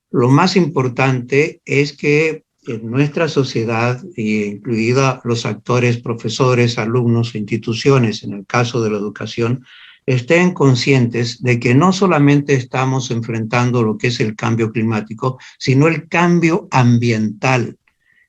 lo más importante es que en nuestra sociedad, incluida los actores, profesores, alumnos, instituciones, en el caso de la educación, estén conscientes de que no solamente estamos enfrentando lo que es el cambio climático, sino el cambio ambiental,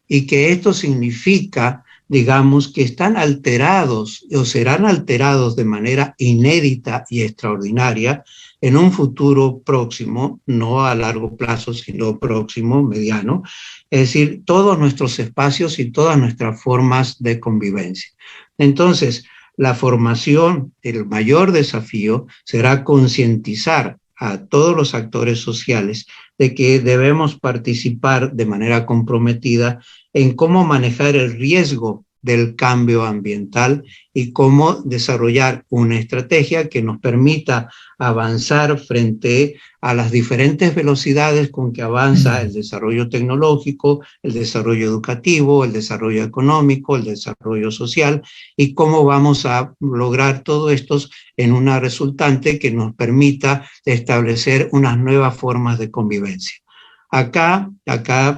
y que esto significa, digamos, que están alterados o serán alterados de manera inédita y extraordinaria en un futuro próximo, no a largo plazo, sino próximo, mediano, es decir, todos nuestros espacios y todas nuestras formas de convivencia. Entonces, la formación, el mayor desafío será concientizar a todos los actores sociales de que debemos participar de manera comprometida en cómo manejar el riesgo del cambio ambiental y cómo desarrollar una estrategia que nos permita avanzar frente a las diferentes velocidades con que avanza el desarrollo tecnológico, el desarrollo educativo, el desarrollo económico, el desarrollo social, y cómo vamos a lograr todo esto en una resultante que nos permita establecer unas nuevas formas de convivencia. Acá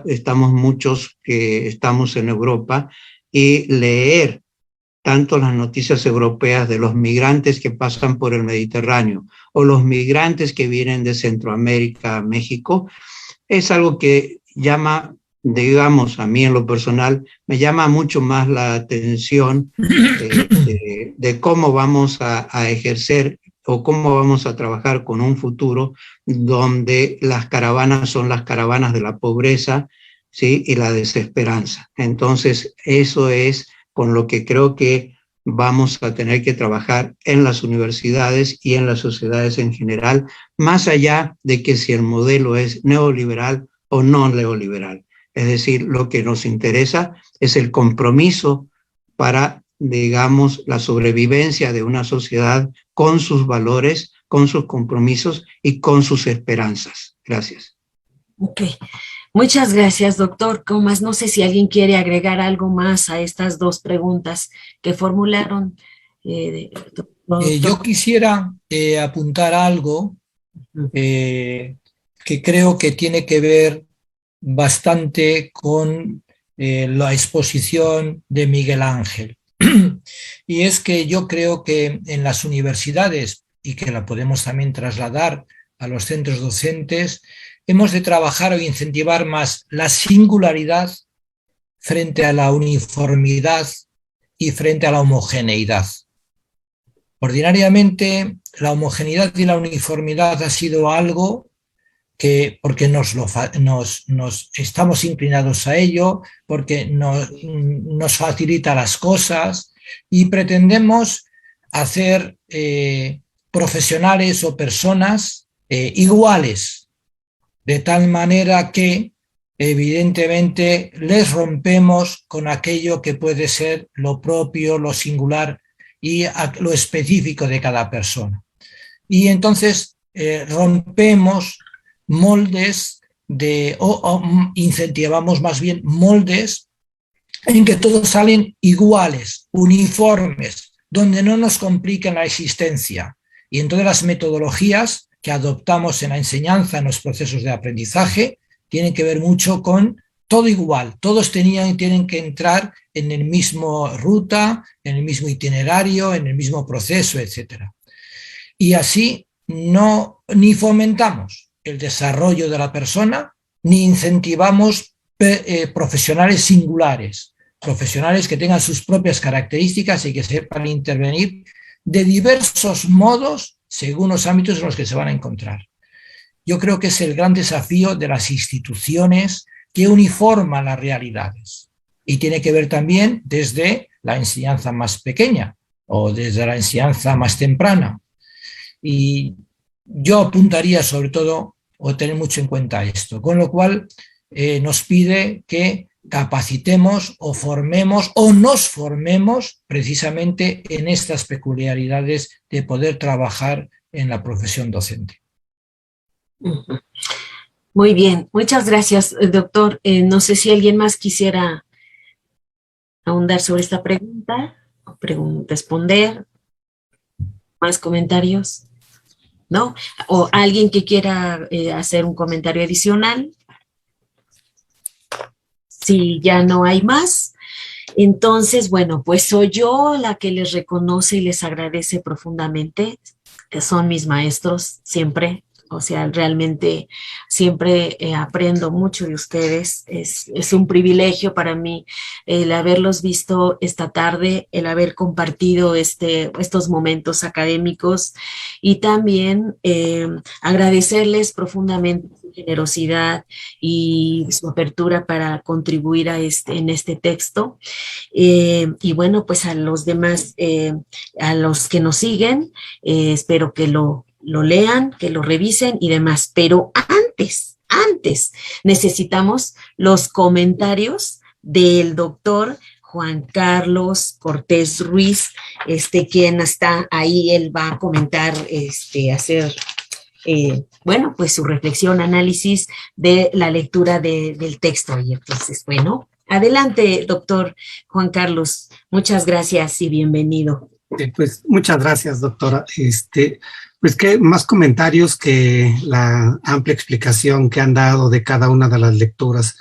estamos muchos que estamos en Europa, y leer tanto las noticias europeas de los migrantes que pasan por el Mediterráneo o los migrantes que vienen de Centroamérica a México, es algo que llama, digamos, a mí en lo personal, me llama mucho más la atención de cómo vamos a ejercer o cómo vamos a trabajar con un futuro donde las caravanas son las caravanas de la pobreza, ¿sí? Y la desesperanza. Entonces, eso es con lo que creo que vamos a tener que trabajar en las universidades y en las sociedades en general, más allá de que si el modelo es neoliberal o no neoliberal. Es decir, lo que nos interesa es el compromiso para, digamos, la sobrevivencia de una sociedad con sus valores, con sus compromisos y con sus esperanzas. Gracias. Ok. Muchas gracias, doctor Comas. No sé si alguien quiere agregar algo más a estas dos preguntas que formularon. Yo quisiera apuntar algo que creo que tiene que ver bastante con la exposición de Miguel Ángel. Y es que yo creo que en las universidades, y que la podemos también trasladar a los centros docentes, hemos de trabajar o incentivar más la singularidad frente a la uniformidad y frente a la homogeneidad. Ordinariamente, la homogeneidad y la uniformidad ha sido algo que, porque nos estamos inclinados a ello, porque nos facilita las cosas y pretendemos hacer profesionales o personas iguales, de tal manera que evidentemente les rompemos con aquello que puede ser lo propio, lo singular y lo específico de cada persona. Y entonces rompemos moldes o incentivamos más bien moldes en que todos salen iguales, uniformes, donde no nos compliquen la existencia. Y entonces las metodologías que adoptamos en la enseñanza, en los procesos de aprendizaje, tienen que ver mucho con todo igual. Todos tienen que entrar en el mismo ruta, en el mismo itinerario, en el mismo proceso, etc. Y así ni fomentamos el desarrollo de la persona, ni incentivamos profesionales singulares, profesionales que tengan sus propias características y que sepan intervenir de diversos modos según los ámbitos en los que se van a encontrar. Yo creo que es el gran desafío de las instituciones que uniforman las realidades y tiene que ver también desde la enseñanza más pequeña o desde la enseñanza más temprana. Y yo apuntaría sobre todo o tener mucho en cuenta esto, con lo cual nos pide que capacitemos o formemos o nos formemos precisamente en estas peculiaridades de poder trabajar en la profesión docente. Muy bien, muchas gracias, doctor. No sé si alguien más quisiera ahondar sobre esta pregunta o responder. ¿Más comentarios? ¿No? ¿O alguien que quiera hacer un comentario adicional? Si ya no hay más, entonces, bueno, pues soy yo la que les reconoce y les agradece profundamente. Son mis maestros siempre. O sea, realmente siempre aprendo mucho de ustedes. Es un privilegio para mí el haberlos visto esta tarde, el haber compartido estos momentos académicos y también agradecerles profundamente su generosidad y su apertura para contribuir en este texto. Y bueno, pues a los demás, a los que nos siguen, espero que lo lean, que lo revisen y demás. Pero antes necesitamos los comentarios del doctor Juan Carlos Cortés Ruiz, quien está ahí. Él va a comentar, hacer, bueno, pues su reflexión, análisis de la lectura del texto. Y entonces, bueno, adelante, doctor Juan Carlos. Muchas gracias y bienvenido. Pues muchas gracias, doctora. Pues qué más comentarios que la amplia explicación que han dado de cada una de las lecturas.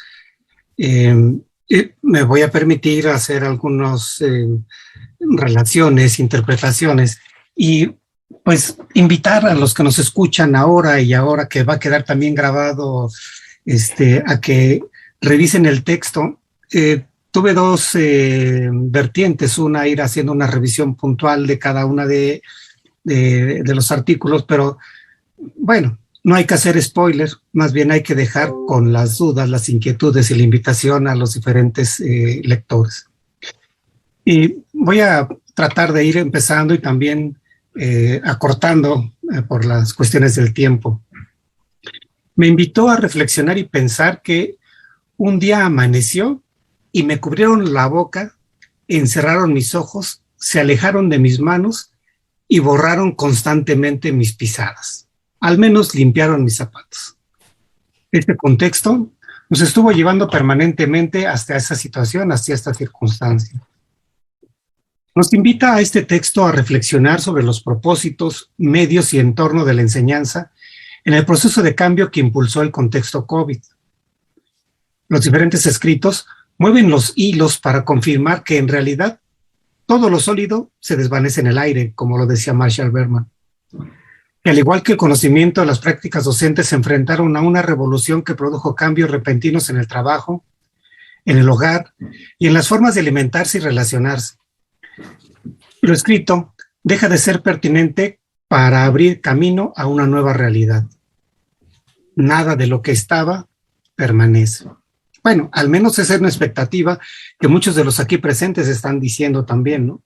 Me voy a permitir hacer algunas relaciones, interpretaciones y pues invitar a los que nos escuchan ahora y ahora que va a quedar también grabado a que revisen el texto. Tuve dos vertientes, una ir haciendo una revisión puntual de cada una de los artículos, pero bueno, no hay que hacer spoiler, más bien hay que dejar con las dudas, las inquietudes y la invitación a los diferentes lectores. Y voy a tratar de ir empezando y también acortando por las cuestiones del tiempo. Me invitó a reflexionar y pensar que un día amaneció y me cubrieron la boca, encerraron mis ojos, se alejaron de mis manos y borraron constantemente mis pisadas. Al menos limpiaron mis zapatos. Este contexto nos estuvo llevando permanentemente hasta esa situación, hasta esta circunstancia. Nos invita a este texto a reflexionar sobre los propósitos, medios y entorno de la enseñanza en el proceso de cambio que impulsó el contexto COVID. Los diferentes escritos mueven los hilos para confirmar que en realidad todo lo sólido se desvanece en el aire, como lo decía Marshall Berman. Y al igual que el conocimiento, las prácticas docentes se enfrentaron a una revolución que produjo cambios repentinos en el trabajo, en el hogar y en las formas de alimentarse y relacionarse. Lo escrito deja de ser pertinente para abrir camino a una nueva realidad. Nada de lo que estaba permanece. Bueno, al menos esa es una expectativa que muchos de los aquí presentes están diciendo también, ¿no?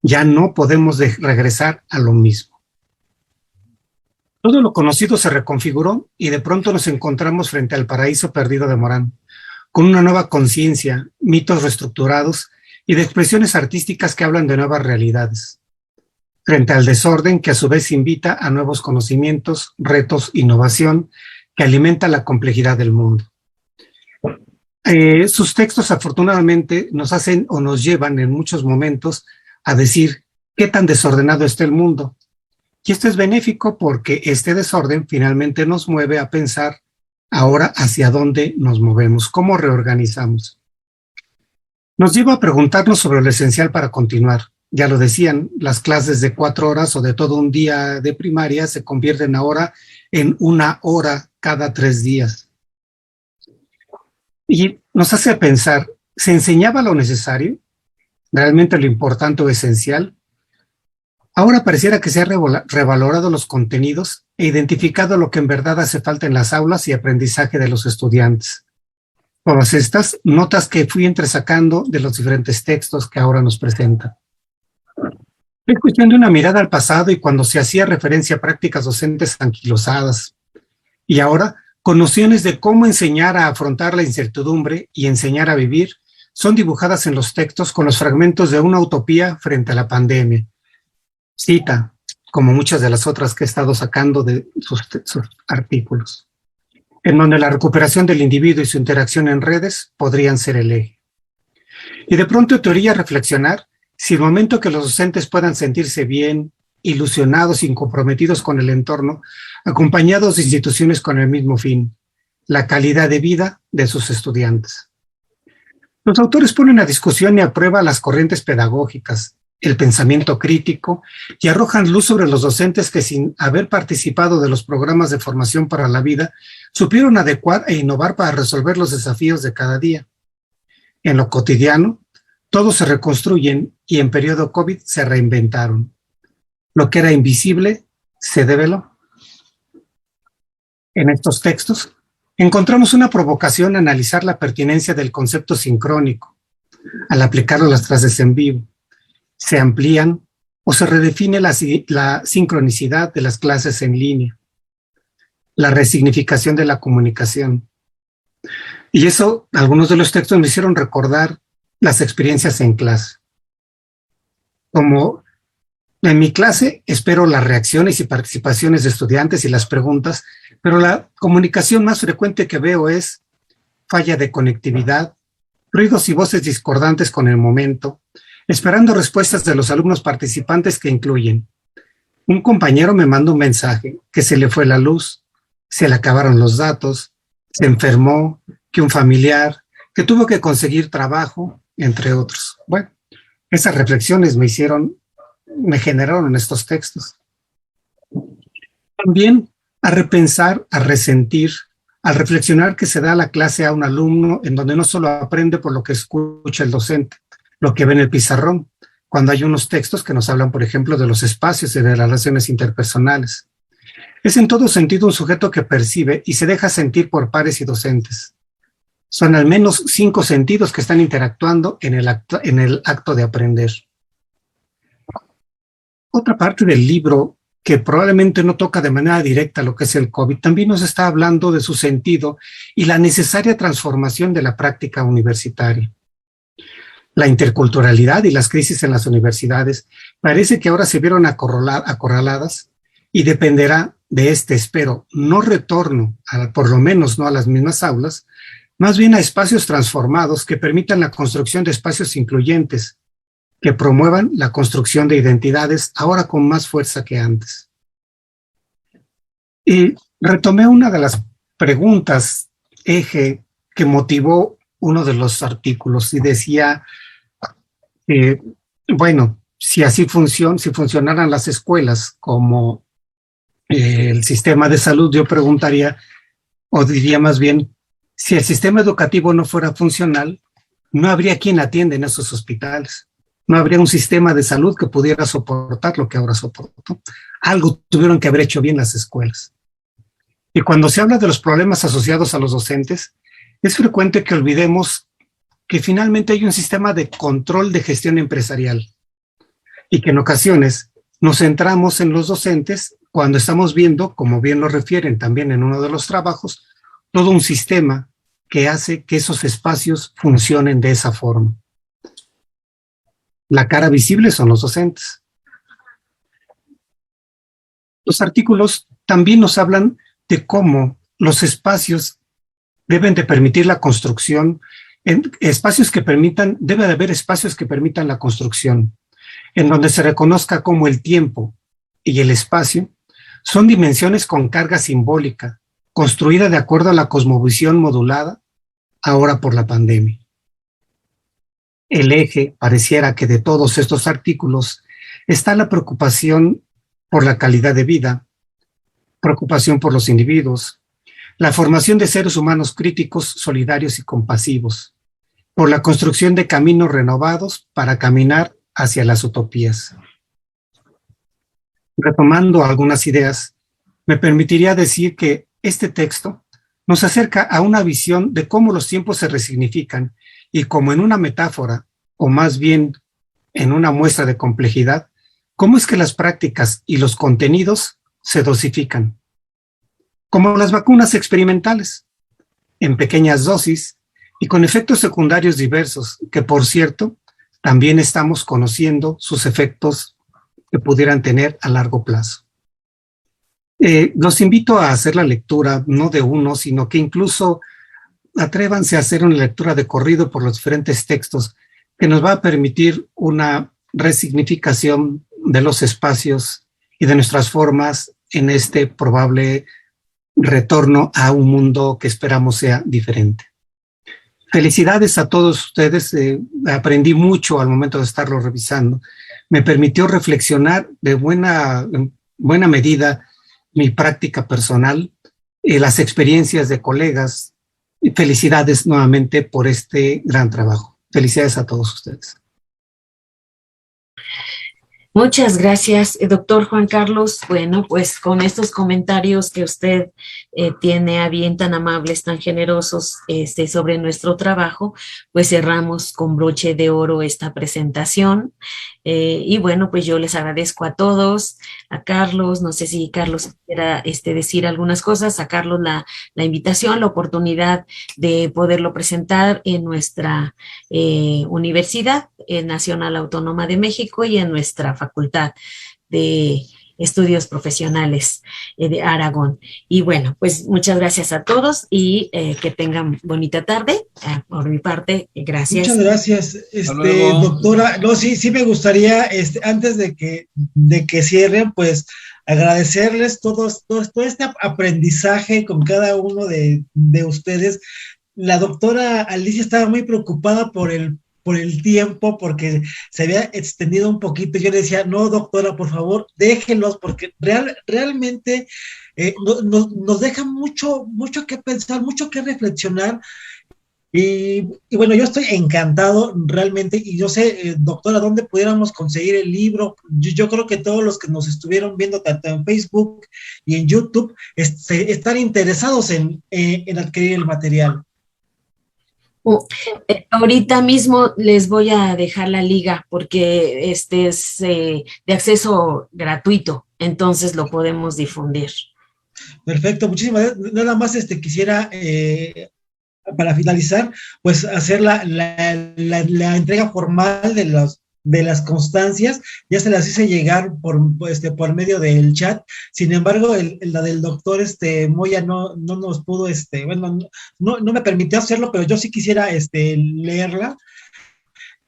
Ya no podemos regresar a lo mismo. Todo lo conocido se reconfiguró y de pronto nos encontramos frente al paraíso perdido de Morán, con una nueva conciencia, mitos reestructurados y de expresiones artísticas que hablan de nuevas realidades, frente al desorden que a su vez invita a nuevos conocimientos, retos, innovación, que alimenta la complejidad del mundo. Sus textos afortunadamente nos hacen o nos llevan en muchos momentos a decir qué tan desordenado está el mundo. Y esto es benéfico porque este desorden finalmente nos mueve a pensar ahora hacia dónde nos movemos, cómo reorganizamos. Nos lleva a preguntarnos sobre lo esencial para continuar. Ya lo decían, las clases de 4 horas o de todo un día de primaria se convierten ahora en 1 hora cada 3 días. Y nos hace pensar, ¿se enseñaba lo necesario? ¿Realmente lo importante o esencial? Ahora pareciera que se ha revalorado los contenidos e identificado lo que en verdad hace falta en las aulas y aprendizaje de los estudiantes. Todas estas notas que fui entresacando de los diferentes textos que ahora nos presentan. Es cuestión de una mirada al pasado y cuando se hacía referencia a prácticas docentes anquilosadas. Y ahora, con nociones de cómo enseñar a afrontar la incertidumbre y enseñar a vivir, son dibujadas en los textos con los fragmentos de una utopía frente a la pandemia. Cita, como muchas de las otras que he estado sacando de sus artículos, en donde la recuperación del individuo y su interacción en redes podrían ser el eje. Y de pronto teoría reflexionar si el momento que los docentes puedan sentirse bien, ilusionados y comprometidos con el entorno, acompañados de instituciones con el mismo fin, la calidad de vida de sus estudiantes. Los autores ponen a discusión y a prueba las corrientes pedagógicas, el pensamiento crítico y arrojan luz sobre los docentes que sin haber participado de los programas de formación para la vida, supieron adecuar e innovar para resolver los desafíos de cada día. En lo cotidiano, todos se reconstruyen y en periodo COVID se reinventaron. Lo que era invisible se develó. En estos textos encontramos una provocación a analizar la pertinencia del concepto sincrónico. Al aplicarlo a las clases en vivo, se amplían o se redefine la sincronicidad de las clases en línea, la resignificación de la comunicación. Y eso, algunos de los textos me hicieron recordar las experiencias en clase. Como en mi clase espero las reacciones y participaciones de estudiantes y las preguntas, pero la comunicación más frecuente que veo es falla de conectividad, ruidos y voces discordantes con el momento, esperando respuestas de los alumnos participantes que incluyen: un compañero me manda un mensaje, que se le fue la luz, se le acabaron los datos, se enfermó, que un familiar, que tuvo que conseguir trabajo, entre otros. Bueno, esas reflexiones me generaron en estos textos. También a repensar, a resentir, al reflexionar que se da la clase a un alumno en donde no solo aprende por lo que escucha el docente, lo que ve en el pizarrón, cuando hay unos textos que nos hablan, por ejemplo, de los espacios y de las relaciones interpersonales. Es en todo sentido un sujeto que percibe y se deja sentir por pares y docentes. Son al menos 5 sentidos que están interactuando en el acto de aprender. Otra parte del libro, que probablemente no toca de manera directa lo que es el COVID, también nos está hablando de su sentido y la necesaria transformación de la práctica universitaria. La interculturalidad y las crisis en las universidades parece que ahora se vieron acorraladas y dependerá de espero, no retorno, por lo menos no a las mismas aulas, más bien a espacios transformados que permitan la construcción de espacios incluyentes, que promuevan la construcción de identidades ahora con más fuerza que antes. Y retomé una de las preguntas eje que motivó uno de los artículos y decía, bueno, si funcionaran las escuelas como el sistema de salud, yo preguntaría, o diría más bien, si el sistema educativo no fuera funcional, no habría quien atiende en esos hospitales. No habría un sistema de salud que pudiera soportar lo que ahora soportó. Algo tuvieron que haber hecho bien las escuelas. Y cuando se habla de los problemas asociados a los docentes, es frecuente que olvidemos que finalmente hay un sistema de control de gestión empresarial y que en ocasiones nos centramos en los docentes cuando estamos viendo, como bien lo refieren también en uno de los trabajos, todo un sistema que hace que esos espacios funcionen de esa forma. La cara visible son los docentes. Los artículos también nos hablan de cómo los espacios deben de permitir la construcción, debe de haber espacios que permitan la construcción, en donde se reconozca cómo el tiempo y el espacio son dimensiones con carga simbólica, construida de acuerdo a la cosmovisión modulada ahora por la pandemia. El eje, pareciera que de todos estos artículos, está la preocupación por la calidad de vida, preocupación por los individuos, la formación de seres humanos críticos, solidarios y compasivos, por la construcción de caminos renovados para caminar hacia las utopías. Retomando algunas ideas, me permitiría decir que este texto nos acerca a una visión de cómo los tiempos se resignifican y como en una metáfora, o más bien en una muestra de complejidad, cómo es que las prácticas y los contenidos se dosifican, como las vacunas experimentales, en pequeñas dosis y con efectos secundarios diversos, que por cierto, también estamos conociendo sus efectos que pudieran tener a largo plazo. Los invito a hacer la lectura, no de uno, sino que incluso atrévanse a hacer una lectura de corrido por los diferentes textos que nos va a permitir una resignificación de los espacios y de nuestras formas en este probable retorno a un mundo que esperamos sea diferente. Felicidades a todos ustedes, aprendí mucho al momento de estarlo revisando. Me permitió reflexionar de buena medida mi práctica personal, las experiencias de colegas. Y felicidades nuevamente por este gran trabajo. Felicidades a todos ustedes. Muchas gracias, doctor Juan Carlos. Bueno, pues con estos comentarios que usted tiene a bien, tan amables, tan generosos sobre nuestro trabajo, pues cerramos con broche de oro esta presentación. Y bueno, pues yo les agradezco a todos, a Carlos, no sé si Carlos quiera decir algunas cosas, a Carlos la invitación, la oportunidad de poderlo presentar en nuestra Universidad Nacional Autónoma de México y en nuestra Facultad de Estudios Profesionales de Aragón. Y bueno, pues muchas gracias a todos y que tengan bonita tarde. Por mi parte, gracias. Muchas gracias, doctora. No, sí me gustaría, antes de que cierren, pues agradecerles todo este aprendizaje con cada uno de ustedes. La doctora Alicia estaba muy preocupada por el tiempo, porque se había extendido un poquito. Yo le decía, no, doctora, por favor, déjenlos, porque realmente nos deja mucho que pensar, mucho que reflexionar. Y bueno, yo estoy encantado realmente, y yo sé, doctora, dónde pudiéramos conseguir el libro. Yo creo que todos los que nos estuvieron viendo tanto en Facebook y en YouTube están interesados en adquirir el material. Ahorita mismo les voy a dejar la liga porque es de acceso gratuito, entonces lo podemos difundir. Perfecto, muchísimas gracias. Nada más quisiera, para finalizar, pues hacer la entrega formal de las constancias. Ya se las hice llegar por medio del chat. Sin embargo, la del doctor Moya no nos pudo, bueno, no me permitió hacerlo, pero yo sí quisiera leerla.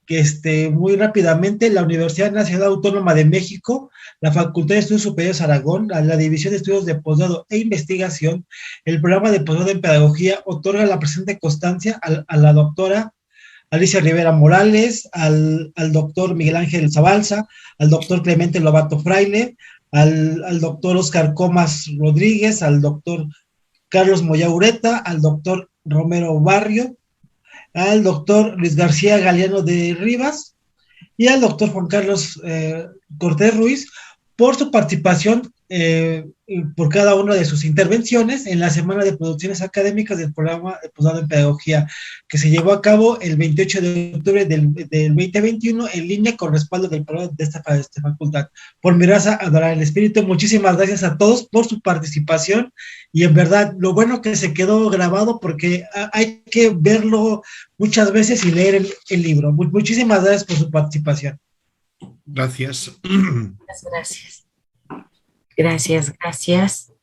Que muy rápidamente: la Universidad Nacional Autónoma de México, la Facultad de Estudios Superiores Aragón, la División de Estudios de Posgrado e Investigación, el programa de posgrado en Pedagogía, otorga la presente constancia a la doctora Alicia Rivera Morales, al doctor Miguel Ángel Zabalza, al doctor Clemente Lobato Fraile, al doctor Oscar Comas Rodríguez, al doctor Carlos Moya Ureta, al doctor Romero Barrio, al doctor Luis García Galeano de Rivas y al doctor Juan Carlos Cortés Ruiz por su participación por cada una de sus intervenciones en la Semana de Producciones Académicas del programa de posgrado en Pedagogía, que se llevó a cabo el 28 de octubre del 2021 en línea con respaldo del programa de esta facultad. Por mi raza, adorar el espíritu. Muchísimas gracias a todos por su participación y en verdad, lo bueno que se quedó grabado porque hay que verlo muchas veces y leer el libro. Muchísimas gracias por su participación. Gracias. Gracias. Gracias.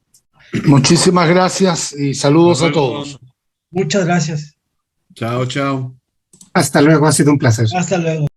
Muchísimas gracias y saludos a todos. Muchas gracias. Chao. Hasta luego, ha sido un placer. Hasta luego.